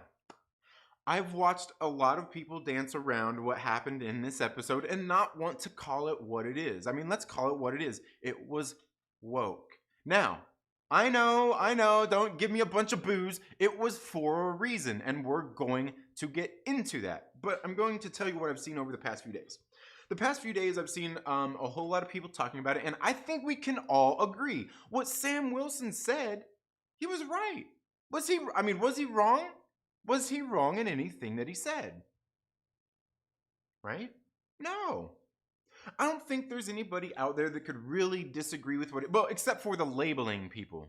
[SPEAKER 1] I've watched a lot of people dance around what happened in this episode and not want to call it what it is. I mean, let's call it what it is. It was woke. Now, I know, don't give me a bunch of boos. It was for a reason, and we're going to get into that. But I'm going to tell you what I've seen over the past few days. The past few days, I've seen a whole lot of people talking about it, and I think we can all agree. What Sam Wilson said, he was right. Was he wrong? Was he wrong in anything that he said? Right? No. I don't think there's anybody out there that could really disagree with except for the labeling people.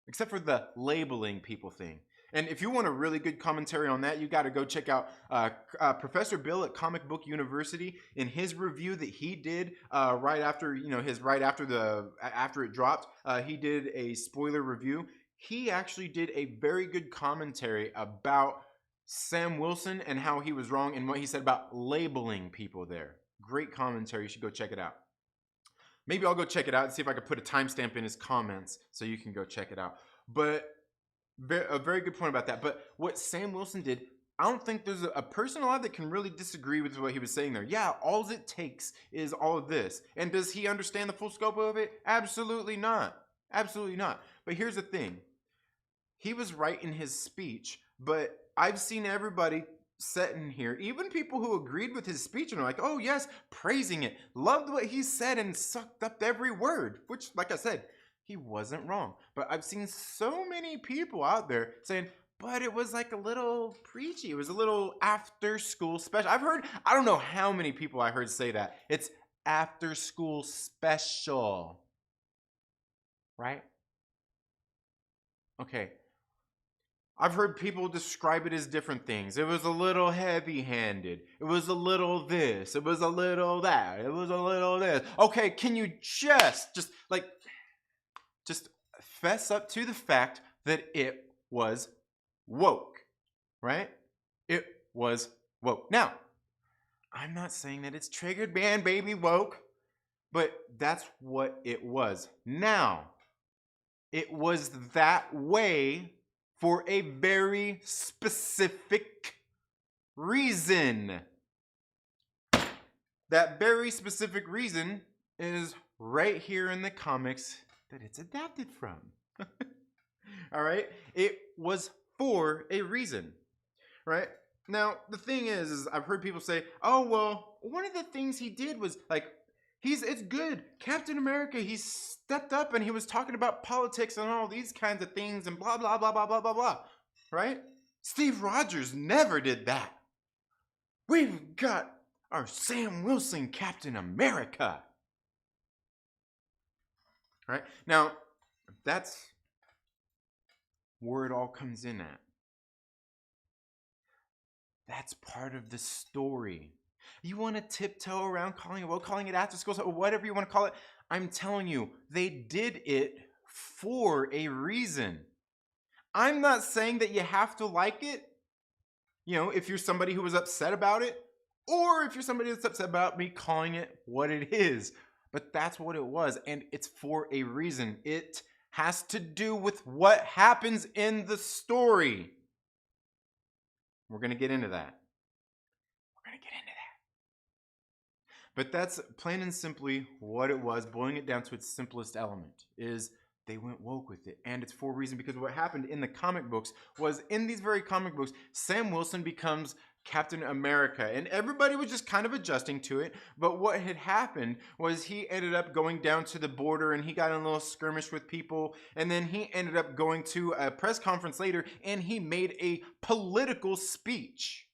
[SPEAKER 1] Except for the labeling people thing. And if you want a really good commentary on that, you got to go check out Professor Bill at Comic Book University in his review that he did right after it dropped. He did a spoiler review. He actually did a very good commentary about Sam Wilson and how he was wrong and what he said about labeling people there. Great commentary. You should go check it out. Maybe I'll go check it out and see if I can put a timestamp in his comments so you can go check it out. But a very good point about that. But what Sam Wilson did, I don't think there's a person alive that can really disagree with what he was saying there. Yeah, all it takes is all of this. And does he understand the full scope of it? Absolutely not. Absolutely not. But here's the thing. He was right in his speech, but I've seen everybody sitting here, even people who agreed with his speech and are like, oh yes, praising it, loved what he said and sucked up every word, which, like I said, he wasn't wrong. But I've seen so many people out there saying, but it was like a little preachy. It was a little after school special. I don't know how many people I heard say that. It's after school special. Right? Okay. I've heard people describe it as different things. It was a little heavy-handed. It was a little this. It was a little that. It was a little this. Okay, can you just fess up to the fact that it was woke, right? It was woke. Now, I'm not saying that it's triggered man, baby, woke, but that's what it was. Now, It was that way for a very specific reason. That very specific reason is right here in the comics that it's adapted from. All right? It was for a reason, right? Now, the thing is I've heard people say, oh, well, one of the things he did was like, it's good. Captain America, he stepped up and he was talking about politics and all these kinds of things and blah, blah, blah, blah, blah, blah, blah, right? Steve Rogers never did that. We've got our Sam Wilson Captain America. Right? Now, that's where it all comes in at. That's part of the story. You want to tiptoe around calling it after school, or whatever you want to call it. I'm telling you, they did it for a reason. I'm not saying that you have to like it, if you're somebody who was upset about it, or if you're somebody that's upset about me calling it what it is. But that's what it was, and it's for a reason. It has to do with what happens in the story. We're going to get into that. But that's plain and simply what it was, boiling it down to its simplest element, is they went woke with it. And it's for a reason, because what happened in the comic books was, in these very comic books, Sam Wilson becomes Captain America, and everybody was just kind of adjusting to it. But what had happened was he ended up going down to the border and he got in a little skirmish with people, and then he ended up going to a press conference later and he made a political speech,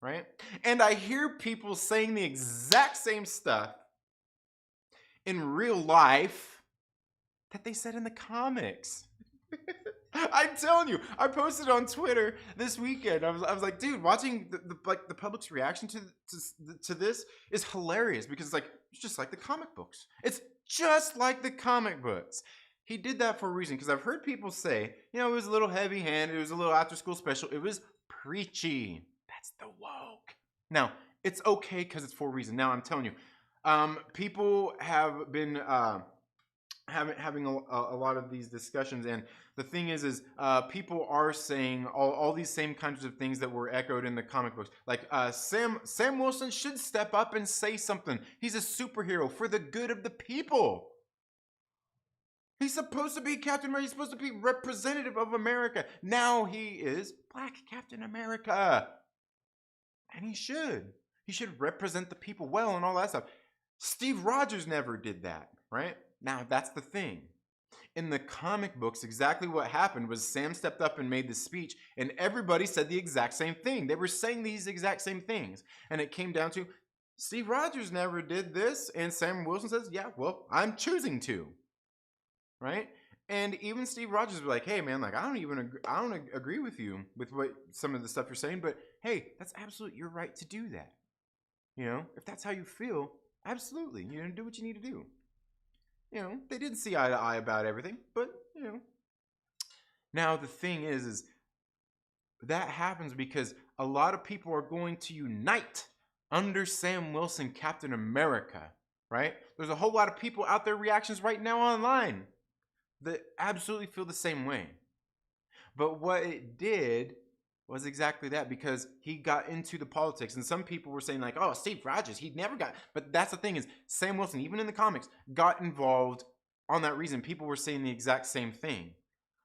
[SPEAKER 1] right? And I hear people saying the exact same stuff in real life that they said in the comics. I'm telling you, I posted on Twitter this weekend. I was like, dude, watching the public's reaction to this is hilarious, because it's just like the comic books. It's just like the comic books. He did that for a reason, because I've heard people say, it was a little heavy-handed, it was a little after-school special, it was preachy. That's the woke. Now, it's okay because it's for a reason. Now, I'm telling you, people have been having a lot of these discussions, and the thing is people are saying all these same kinds of things that were echoed in the comic books. Like Sam Wilson should step up and say something. He's a superhero for the good of the people. He's supposed to be Captain America. He's supposed to be representative of America. Now he is Black Captain America. And he should. He should represent the people well and all that stuff. Steve Rogers never did that, right? Now, that's the thing. In the comic books, exactly what happened was Sam stepped up and made the speech, and everybody said the exact same thing. They were saying these exact same things. And it came down to, Steve Rogers never did this, and Sam Wilson says, yeah, well, I'm choosing to. Right? And even Steve Rogers was like, hey, man, I don't agree with you with what some of the stuff you're saying, but hey, that's absolutely your right to do that. If that's how you feel, absolutely, do what you need to do. They didn't see eye to eye about everything, but, Now, the thing is that happens because a lot of people are going to unite under Sam Wilson, Captain America, right? There's a whole lot of people out there, reactions right now online, that absolutely feel the same way. But what it did was exactly that, because he got into the politics, and some people were saying oh, Steve Rogers, he never got, but that's the thing is, Sam Wilson, even in the comics, got involved on that reason. People were saying the exact same thing,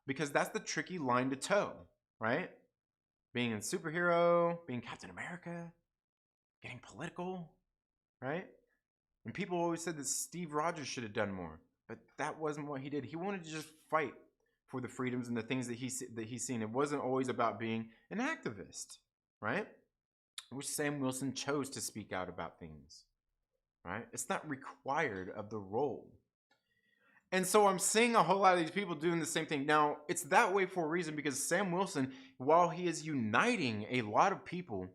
[SPEAKER 1] because that's the tricky line to toe, right? Being a superhero, being Captain America, getting political, right? And people always said that Steve Rogers should have done more, but that wasn't what he did. He wanted to just fight for the freedoms and the things that he's seen. It wasn't always about being an activist, right? Which Sam Wilson chose to speak out about things, right? It's not required of the role. And so I'm seeing a whole lot of these people doing the same thing. Now, it's that way for a reason, because Sam Wilson, while he is uniting a lot of people,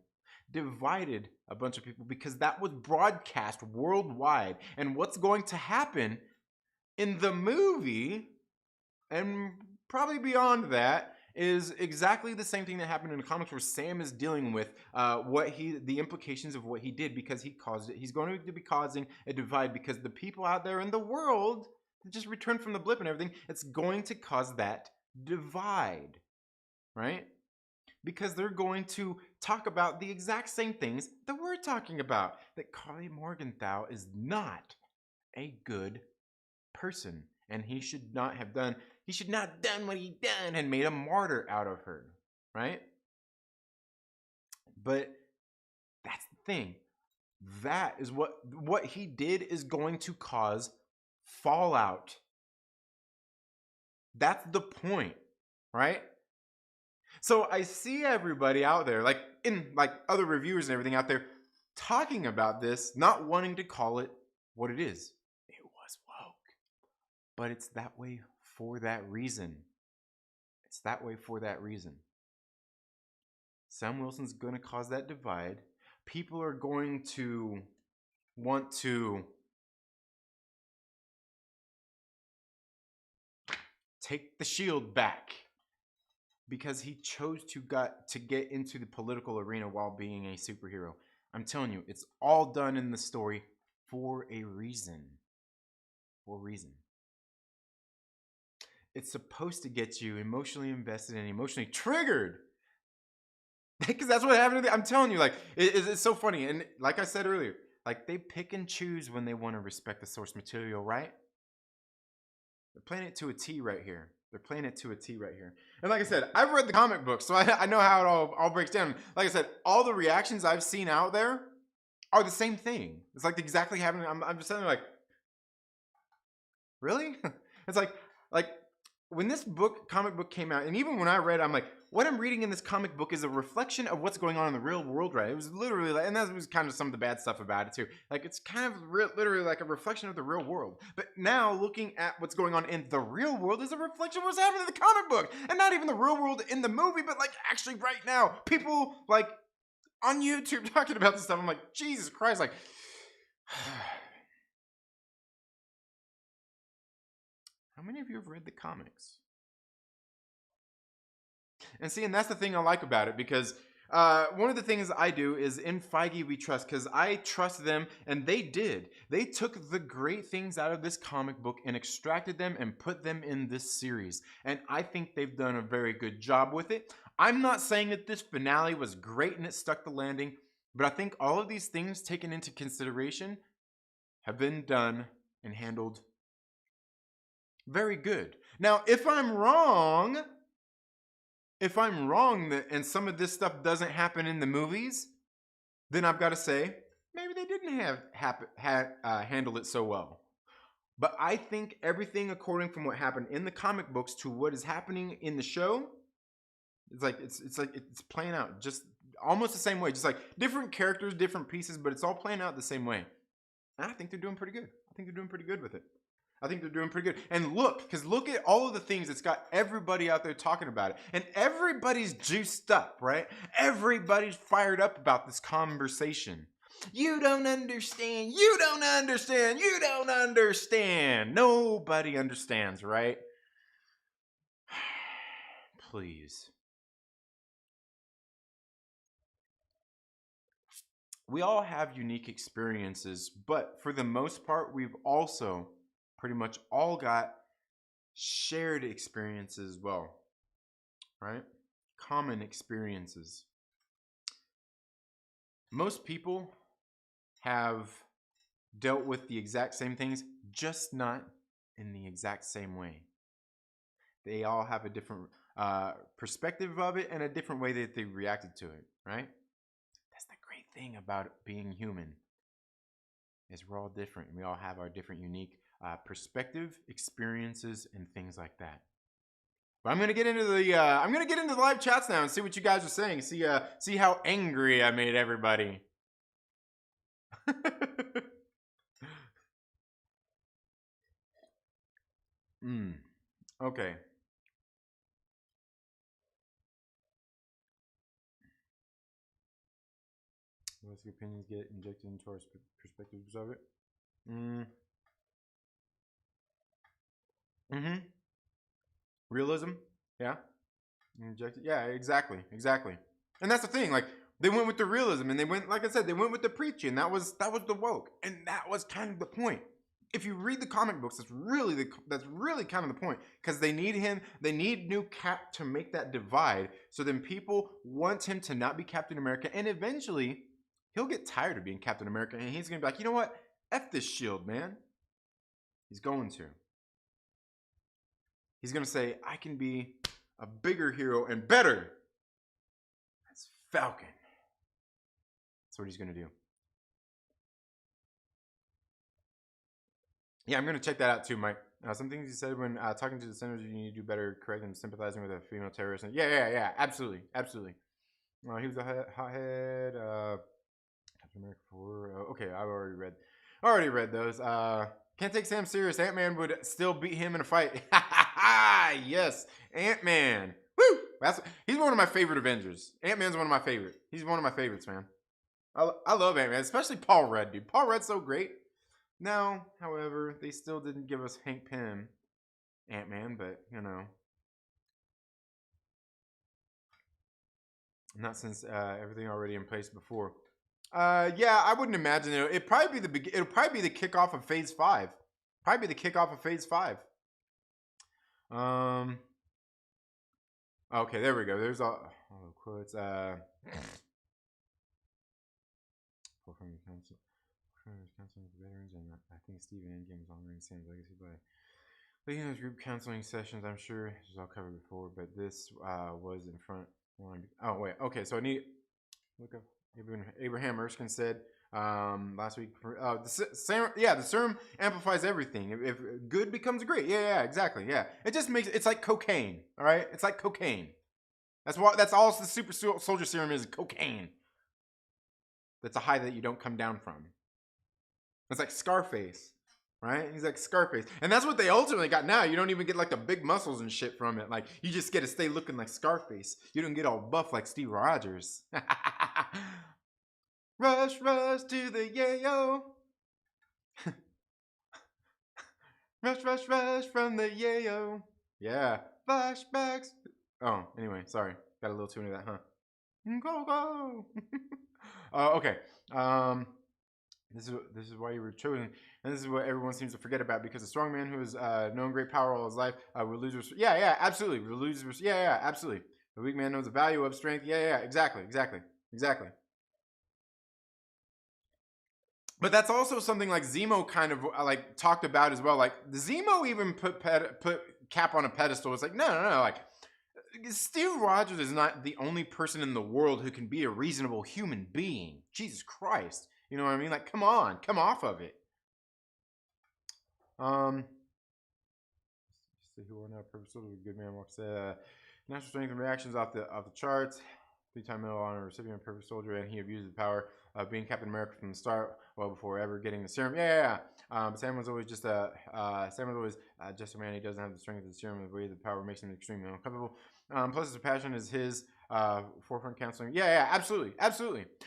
[SPEAKER 1] divided a bunch of people, because that was broadcast worldwide. And what's going to happen in the movie, and probably beyond that, is exactly the same thing that happened in the comics, where Sam is dealing with the implications of what he did, because he caused it. He's going to be causing a divide, because the people out there in the world just return from the blip and everything, it's going to cause that divide, right? Because they're going to talk about the exact same things that we're talking about. That Carly Morgenthau is not a good person, and he should not have done what he done and made a martyr out of her, right? But that's the thing. That is what he did is going to cause fallout. That's the point, right? So I see everybody out there, like in like other reviewers and everything out there, talking about this, not wanting to call it what it is. It was woke. But it's that way for that reason. It's that way for that reason. Sam Wilson's going to cause that divide. People are going to want to take the shield back because he chose to get into the political arena while being a superhero. I'm telling you, it's all done in the story for a reason. For a reason. It's supposed to get you emotionally invested and emotionally triggered. Because that's what happened. I'm telling you, like, it's so funny. And like I said earlier, like, they pick and choose when they want to respect the source material, right? They're playing it to a T right here. They're playing it to a T right here. And like I said, I've read the comic book, so I know how it all breaks down. Like I said, all the reactions I've seen out there are the same thing. It's like exactly happening. I'm just telling you, like, really? It's like when this comic book came out, and even when I read it, I'm like, what I'm reading in this comic book is a reflection of what's going on in the real world, right? It was literally like, and that was kind of some of the bad stuff about it too. Like, it's kind of literally like a reflection of the real world. But now looking at what's going on in the real world is a reflection of what's happening in the comic book. And not even the real world in the movie, but like actually right now. People like on YouTube talking about this stuff. I'm like, Jesus Christ, like, how many of you have read the comics? And see, and that's the thing I like about it, because one of the things I do is in Feige we trust, because I trust them, and they did. They took the great things out of this comic book and extracted them and put them in this series. And I think they've done a very good job with it. I'm not saying that this finale was great and it stuck the landing, but I think all of these things taken into consideration have been done and handled very good. Now, if I'm wrong that and some of this stuff doesn't happen in the movies, then I've got to say maybe they didn't handle it so well. But I think everything according from what happened in the comic books to what is happening in the show, it's playing out just almost the same way, just like different characters, different pieces, but it's all playing out the same way. And I think they're doing pretty good. I think they're doing pretty good with it. I think they're doing pretty good. And look at all of the things it's got everybody out there talking about it. And everybody's juiced up, right? Everybody's fired up about this conversation. You don't understand. You don't understand. You don't understand. Nobody understands, right? Please. We all have unique experiences, but for the most part, we've also pretty much all got shared experiences as well, right? Common experiences. Most people have dealt with the exact same things, just not in the exact same way. They all have a different perspective of it and a different way that they reacted to it, right? That's the great thing about being human, is we're all different. We all have our different unique perspective, experiences, and things like that. But I'm gonna get into the live chats now and see what you guys are saying. See how angry I made everybody. Okay. What's your opinions get injected into our perspectives of it? Realism? Yeah. Injected? Yeah, exactly. And that's the thing. Like, they went with the realism, and they went, like I said, they went with the preaching. That was the woke, and that was kind of the point. if you read the comic books, that's really kind of the point, because they need him. They need new Cap to make that divide. So then people want him to not be Captain America, and eventually he'll get tired of being Captain America, and he's gonna be like, you know what? F this shield, man. He's going to. He's gonna say, I can be a bigger hero and better as Falcon. That's what he's gonna do. Yeah, I'm gonna check that out too, Mike. Some things you said when talking to the senators, you need to do better correcting and sympathizing with a female terrorist. Yeah, absolutely. He was a hothead. Captain America 4. Okay, I've already read those. Can't take Sam serious. Ant-Man would still beat him in a fight. Yes, Ant-Man. Woo! He's one of my favorite Avengers. Ant-Man's one of my favorites. He's one of my favorites, man. I love Ant-Man, especially Paul Rudd, dude. Paul Rudd's so great. Now, however, they still didn't give us Hank Pym Ant-Man, but, you know. Not since everything already in place before. Yeah, I wouldn't imagine it. It'll probably be the kickoff of Phase 5. Probably be the kickoff of Phase 5. Okay, there we go. There's all quotes. Counseling for veterans, and I think Steven Endgame was honoring Sam's legacy by leading those group counseling sessions. I'm sure this was all covered before, but this was in front line. Oh wait, okay. So I need look up. Abraham Erskine said last week. The serum amplifies everything. If good becomes great, yeah, exactly, yeah. It just makes it's like cocaine. All right, it's like cocaine. That's all the super soldier serum is. Cocaine. That's a high that you don't come down from. It's like Scarface, right? He's like Scarface. And that's what they ultimately got now. You don't even get like the big muscles and shit from it. Like, you just get to stay looking like Scarface. You don't get all buff like Steve Rogers. Rush to the yayo. Rush from the yayo. Yeah. Flashbacks. Oh, anyway, sorry. Got a little too into that, huh? Go. Okay. This is why you were chosen, and this is what everyone seems to forget about, because a strong man who has known great power all his life will lose. Yeah, absolutely. Will lose. Yeah, absolutely. The weak man knows the value of strength. Yeah, exactly. But that's also something like Zemo kind of like talked about as well. Like Zemo even put Cap on a pedestal. It's like no. Like Steve Rogers is not the only person in the world who can be a reasonable human being. Jesus Christ. You know what I mean? Like, come on, come off of it. See who won that purpose. Good man walks. Natural strength and reactions off the charts. 3-time Medal of Honor recipient of Perfect Soldier, and he abused the power of being Captain America from the start, well before ever getting the serum. Yeah. Sam was always just a man. He doesn't have the strength of the serum. The way the power makes him extremely uncomfortable. Plus, his passion is his forefront counseling. Yeah, absolutely.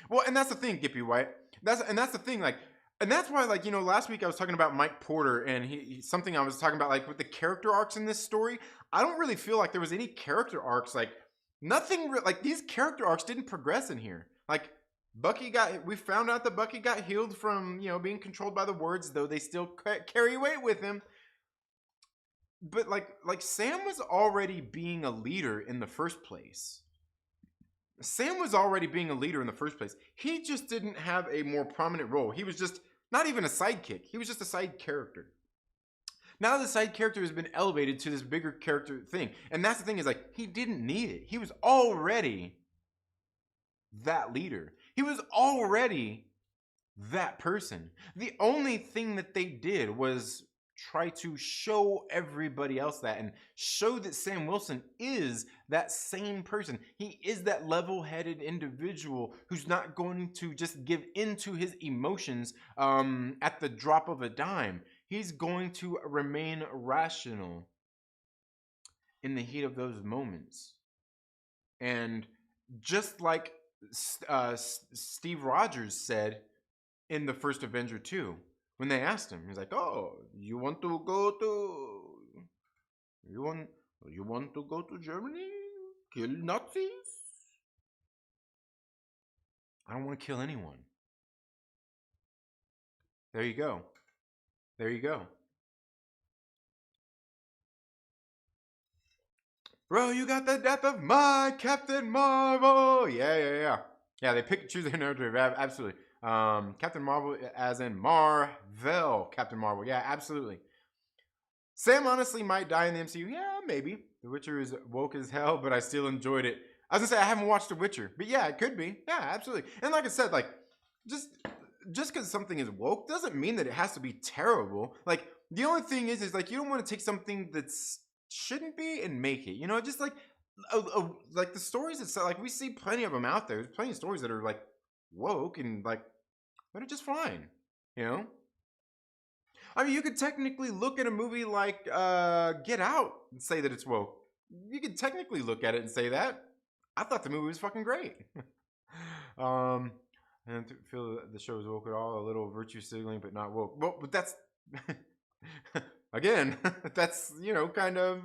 [SPEAKER 1] Well, and that's the thing, Gippy White. That's the thing, like. And that's why, like, you know, last week I was talking about Mike Porter, and something I was talking about, like, with the character arcs in this story. I don't really feel like there was any character arcs, like, nothing, like, these character arcs didn't progress in here. Like, we found out that Bucky got healed from, you know, being controlled by the words, though they still carry weight with him. But, like Sam was already being a leader in the first place. He just didn't have a more prominent role. He was just not even a sidekick. He was just a side character. Now the side character has been elevated to this bigger character thing. And that's the thing, is like, he didn't need it. He was already that leader. He was already that person. The only thing that they did was try to show everybody else that, and show that Sam Wilson is that same person. He is that level-headed individual who's not going to just give into his emotions at the drop of a dime. He's going to remain rational in the heat of those moments. And just like Steve Rogers said in the first Avenger 2, when they asked him, he's like, "Oh, you want to go to Germany? Kill Nazis?" I don't want to kill anyone. There you go. There you go. Bro, you got the death of my Captain Marvel. Yeah, yeah, yeah. Yeah, they pick and choose their narrative. Absolutely. Captain Marvel, as in Marvel Captain Marvel. Yeah, absolutely. Sam honestly might die in the MCU. Yeah, maybe. The Witcher is woke as hell, but I still enjoyed it. I was gonna say I haven't watched The Witcher, but yeah, it could be. Yeah, absolutely. And like I said, like just just because something is woke doesn't mean that it has to be terrible. Like the only thing is like you don't want to take something that's shouldn't be and make it. You know, just like the stories that like we see plenty of them out there. There's plenty of stories that are like woke and like that are just fine. You know. I mean, you could technically look at a movie like Get Out and say that it's woke. You could technically look at it and say that. I thought the movie was fucking great. um, and to feel that the show is woke at all, a little virtue signaling, but not woke. Well, but that's again, that's kind of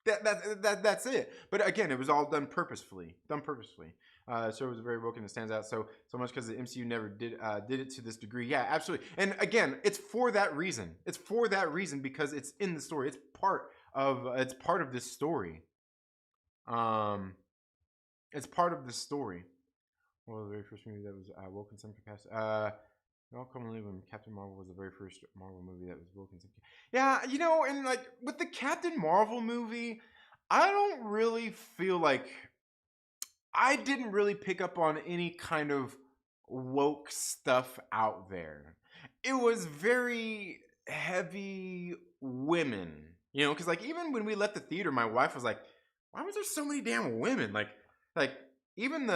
[SPEAKER 1] that's it. But again, it was all done purposefully. Done purposefully. So it was very woke and it stands out so much because the MCU never did it to this degree. Yeah, absolutely. And again, it's for that reason. It's for that reason because it's in the story. It's part of this story. Um, it's part of the story. Well, the very first movie that was woke in some capacity. It all commonly when Captain Marvel was the very first Marvel movie that was woke in some. Yeah, and like with the Captain Marvel movie, I don't really feel like I didn't really pick up on any kind of woke stuff out there. It was very heavy women, because like even when we left the theater, my wife was like, "Why was there so many damn women?" Like even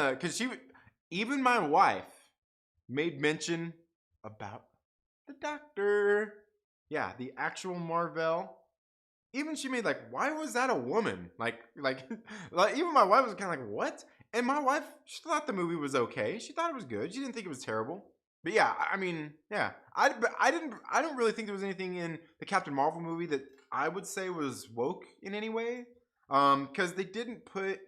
[SPEAKER 1] even my wife made mention about the doctor. Yeah, the actual Marvel. Even she made like, why was that a woman? Like even my wife was kind of like, what? And my wife, she thought the movie was okay. She thought it was good. She didn't think it was terrible. But yeah, I mean, yeah, I don't really think there was anything in the Captain Marvel movie that I would say was woke in any way. Because they didn't put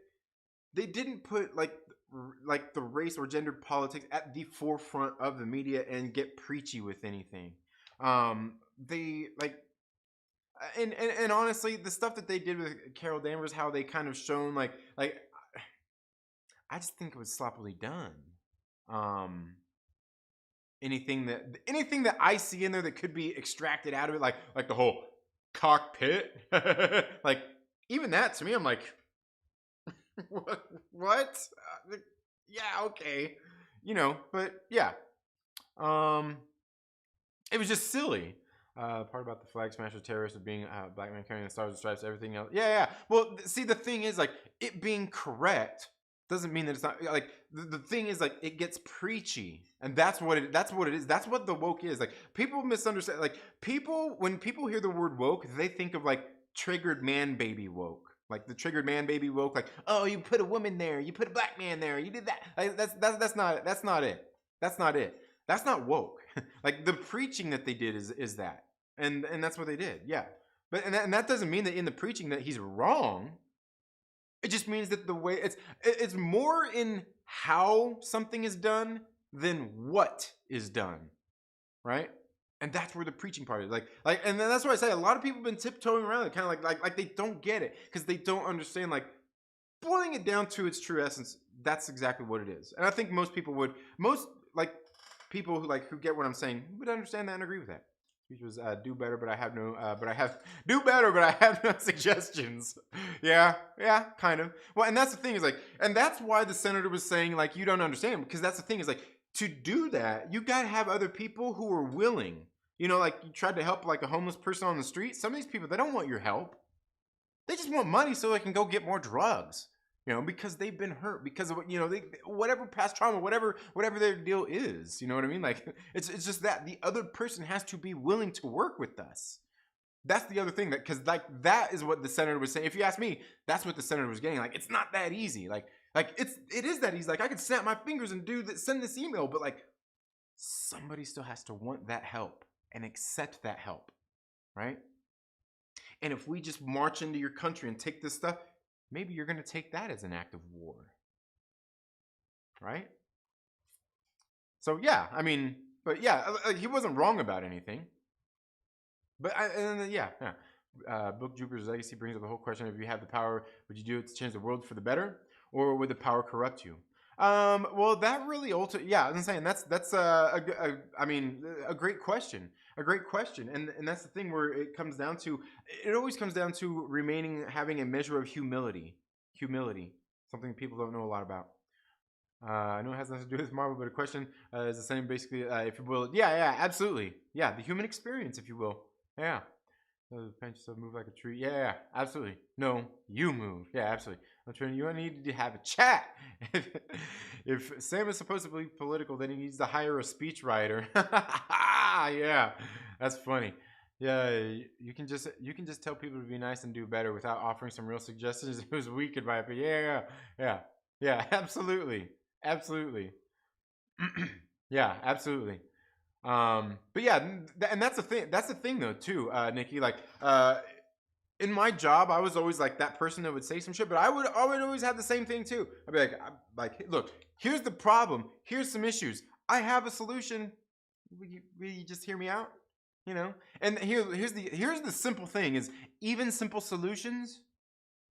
[SPEAKER 1] like the race or gender politics at the forefront of the media and get preachy with anything. They like and honestly, the stuff that they did with Carol Danvers, how they kind of shown like I just think it was sloppily done. Um, anything that I see in there that could be extracted out of it, like the whole cockpit, like even that to me, I'm like, what? Yeah, okay, but yeah, um, it was just silly. Part about the flag smasher terrorist of being black man carrying the stars and stripes, everything else. Yeah, yeah. Well, see, the thing is, like, it being correct doesn't mean that it's not. Like, the thing is, like, it gets preachy, and that's what it. That's what it is. That's what the woke is. Like, people misunderstand. Like, when people hear the word woke, they think of like triggered man baby woke. Like the triggered man baby woke. Like, oh, you put a woman there, you put a black man there, you did that. Like, that's not it. That's not it. That's not it. That's not woke. Like the preaching that they did is that, and that's what they did. Yeah, but and that doesn't mean that in the preaching that he's wrong. It just means that the way it's more in how something is done than what is done, right? And that's where the preaching part is. And then that's why I say a lot of people have been tiptoeing around it, kind of like they don't get it because they don't understand. Like boiling it down to its true essence, that's exactly what it is. And I think most people would like people who get what I'm saying would understand that and agree with that. Speech was do better, but I have no do better, but I have no suggestions. Yeah, yeah, kind of. Well, and that's the thing is like, and that's why the senator was saying like you don't understand because that's the thing is like to do that you got to have other people who are willing. Like you tried to help like a homeless person on the street. Some of these people they don't want your help. They just want money so they can go get more drugs. Because they've been hurt because of whatever past trauma, whatever their deal is. You know what I mean? Like it's just that the other person has to be willing to work with us. That's the other thing because like that is what the senator was saying. If you ask me, that's what the senator was getting. Like it's not that easy. Like it is that easy. Like I could snap my fingers and send this email, but like somebody still has to want that help and accept that help, right? And if we just march into your country and take this stuff, maybe you're going to take that as an act of war. Right? So, yeah, I mean, but yeah, he wasn't wrong about anything. But and then, yeah. Book Jupiter's Legacy brings up the whole question: if you have the power, would you do it to change the world for the better, or would the power corrupt you? Well, that really yeah, I'm saying that's I mean, a great question, and that's the thing where it comes down to, it always comes down to remaining having a measure of humility, something people don't know a lot about. I know it has nothing to do with Marvel, but a question is the same, basically, if you will. Yeah, absolutely. Yeah, the human experience, if you will. Yeah. Paint yourself, move like a tree. Yeah, absolutely. No, you move. Yeah, absolutely. I'm trying. You need to have a chat. if Sam is supposed to be political, then he needs to hire a speechwriter. Yeah, that's funny. Yeah, you can just tell people to be nice and do better without offering some real suggestions. It was weak advice, but yeah, absolutely. Yeah, absolutely. But yeah, and that's the thing. That's the thing, though, too, Nikki. Like, in my job, I was always like that person that would say some shit, but I would always have the same thing too. I'd be like, look, here's the problem. Here's some issues. I have a solution. Will you just hear me out? You know. And here's the simple thing: is even simple solutions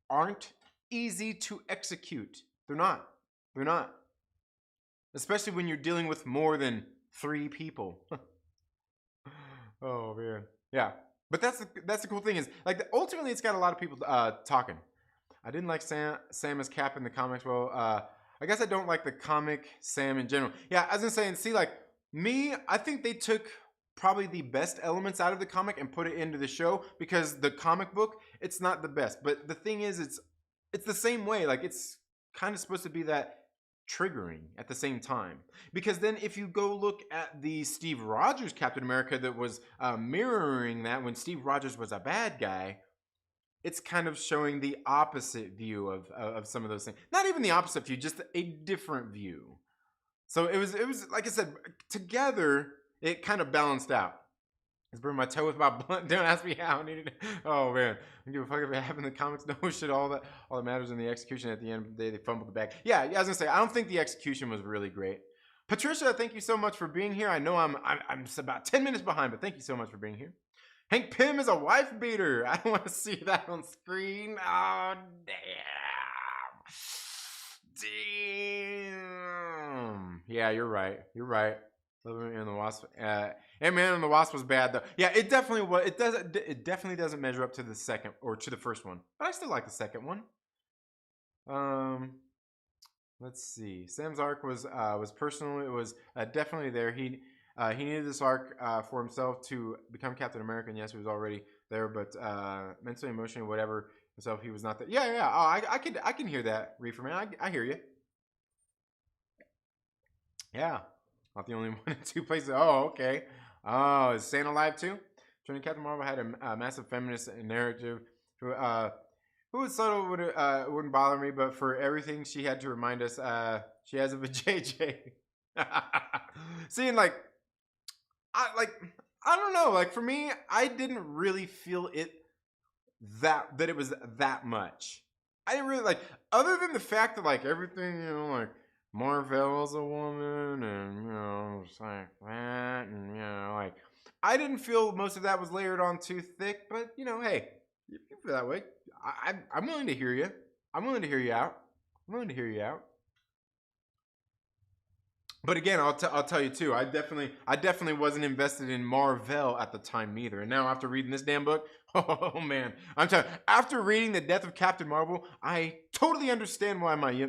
[SPEAKER 1] aren't easy to execute. They're not. They're not. Especially when you're dealing with more than 3 people. Oh man, yeah. But that's the cool thing, is like, ultimately it's got a lot of people talking. I didn't like Sam as Cap in the comics. Well, I guess I don't like the comic Sam in general. Yeah, as I'm saying, see, like me, I think they took probably the best elements out of the comic and put it into the show, because the comic book, it's not the best. But the thing is, it's the same way. Like, it's kind of supposed to be that triggering at the same time, because then if you go look at the Steve Rogers Captain America that was mirroring that, when Steve Rogers was a bad guy, it's kind of showing the opposite view of some of those things. Not even the opposite view, just a different view. So it was like I said, together it kind of balanced out. I burn my toe with my blunt. Don't ask me how I needed it. Oh man, I don't give a fuck if it happened in the comics. No shit. All that matters in the execution. At the end of the day, they fumbled the bag. Yeah, I was gonna say, I don't think the execution was really great. Patricia, thank you so much for being here. I know I'm just about 10 minutes behind, but thank you so much for being here. Hank Pym is a wife beater. I don't want to see that on screen. Oh damn. Yeah, you're right. Ant-Man and the Wasp. Ant-Man and the Wasp was bad, though. Yeah, it definitely was. It definitely doesn't measure up to the second, or to the first one. But I still like the second one. Let's see. Sam's arc was personal. It was definitely there. He needed this arc for himself to become Captain America. And yes, he was already there, but mentally, emotionally, whatever himself, he was not there. Yeah. Oh, I can hear that, Reefer Man. I hear you. Yeah. Not the only one in 2 places. Oh, okay. Oh, is Santa alive too? Joining Captain Marvel had a massive feminist narrative. Who was subtle wouldn't bother me, but for everything she had to remind us, she has a vajayjay. Seeing I don't know. Like, for me, I didn't really feel it that it was that much. I didn't really, like, other than the fact that, like, everything, like, Marvel's a woman, and it's like that, and like, I didn't feel most of that was layered on too thick. But hey, if you feel that way, I'm willing to hear you. I'm willing to hear you out. But again, I'll tell you too. I definitely wasn't invested in Marvel at the time either. And now, after reading this damn book, oh man, I'm telling you, after reading The Death of Captain Marvel, I totally understand why my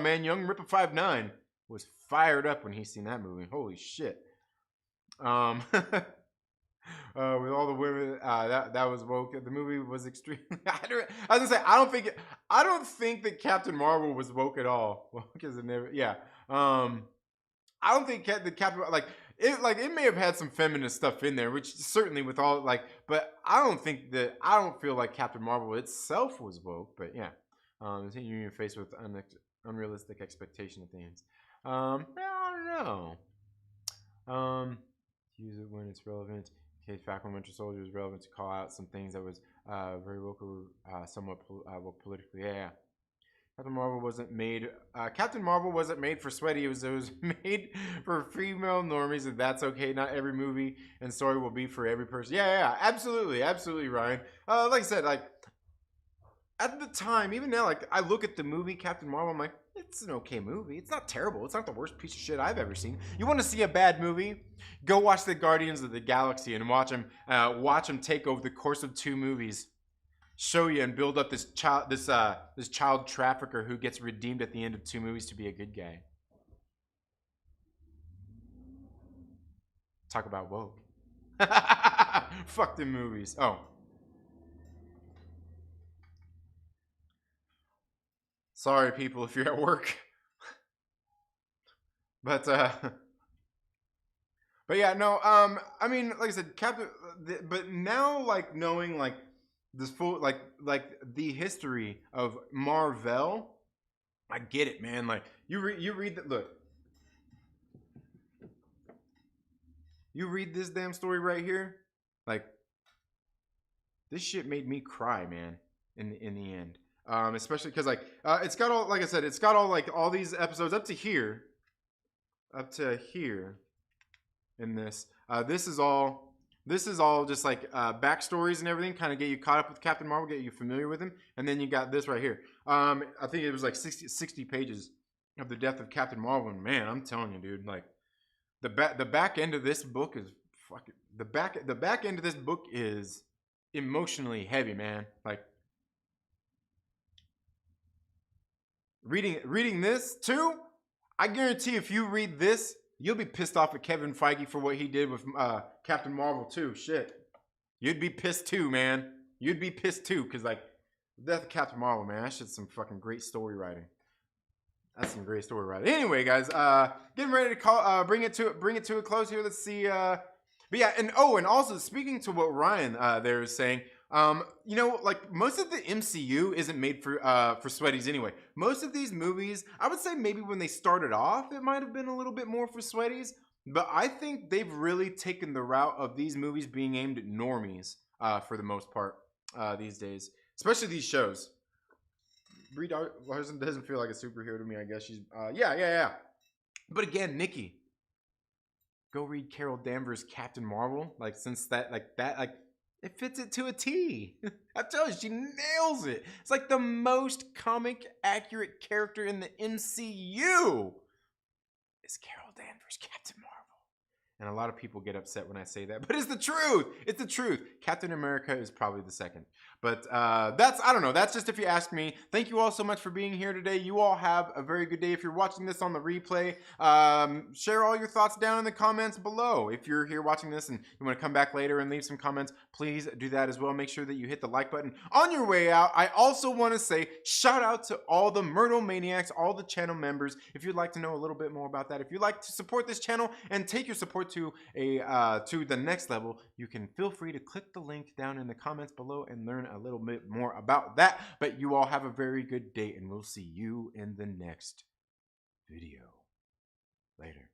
[SPEAKER 1] man Young Ripper 59 was fired up when he seen that movie. Holy shit. With all the women, that was woke. The movie was extreme. I was gonna say, I don't think that Captain Marvel was woke at all. Because it never. Yeah. I don't think the Captain, it may have had some feminist stuff in there, which certainly, with all, but I don't feel like Captain Marvel itself was woke. But yeah, you're faced with unrealistic expectation of things. I don't know. Use it when it's relevant. In case Falcon Winter Soldier is relevant, to call out some things that was very woke or somewhat woke politically. Yeah. Captain Marvel wasn't made. Captain Marvel wasn't made for sweaty. It was made for female normies, and that's okay. Not every movie and story will be for every person. Yeah, absolutely, absolutely, Ryan. Like I said, like at the time, even now, like I look at the movie Captain Marvel, I'm like, it's an okay movie. It's not terrible. It's not the worst piece of shit I've ever seen. You want to see a bad movie? Go watch the Guardians of the Galaxy and watch them take over the course of 2 movies. Show you and build up this child trafficker who gets redeemed at the end of 2 movies to be a good guy. Talk about woke. Fuck the movies. Oh. Sorry, people, if you're at work. But yeah, no. I mean, like I said, but now, like knowing like this full like the history of Marvel, I get it, man. Like you read that. Look, you read this damn story right here. Like this shit made me cry, man. In the end, especially because like it's got all, like I said, it's got all like all these episodes up to here in this. This is all just like backstories and everything, kind of get you caught up with Captain Marvel, get you familiar with him, and then you got this right here. I think it was like 60 pages of the death of Captain Marvel, and man, I'm telling you, dude, like the back end of this book is fucking the back end of this book is emotionally heavy, man. Like reading this too, I guarantee if you read this, you'll be pissed off at Kevin Feige for what he did with Captain Marvel too. Shit. You'd be pissed too, man. You'd be pissed too, because like Death of Captain Marvel, man, that shit's some fucking great story writing. That's some great story writing. Anyway, guys, getting ready to bring it to a close here. Let's see. But yeah, and also speaking to what Ryan there is saying, you know, like most of the MCU isn't made for sweaties anyway. Most of these movies, I would say maybe when they started off, it might have been a little bit more for sweaties. But I think they've really taken the route of these movies being aimed at normies for the most part these days, especially these shows. Brie Larson doesn't feel like a superhero to me. I guess she's yeah. But again, Nikki, go read Carol Danvers' Captain Marvel. Like since that it fits it to a T. I tell you, she nails it. It's like the most comic accurate character in the MCU. Is Carol Danvers' Captain Marvel. And a lot of people get upset when I say that, but it's the truth. It's the truth. Captain America is probably the second. But I don't know. That's just if you ask me. Thank you all so much for being here today. You all have a very good day. If you're watching this on the replay, share all your thoughts down in the comments below. If you're here watching this and you want to come back later and leave some comments, please do that as well. Make sure that you hit the like button on your way out. I also want to say shout out to all the Myrtle Maniacs, all the channel members. If you'd like to know a little bit more about that, if you'd like to support this channel and take your support to the next level, you can feel free to click the link down in the comments below and learn a little bit more about that. But you all have a very good day, and we'll see you in the next video. Later.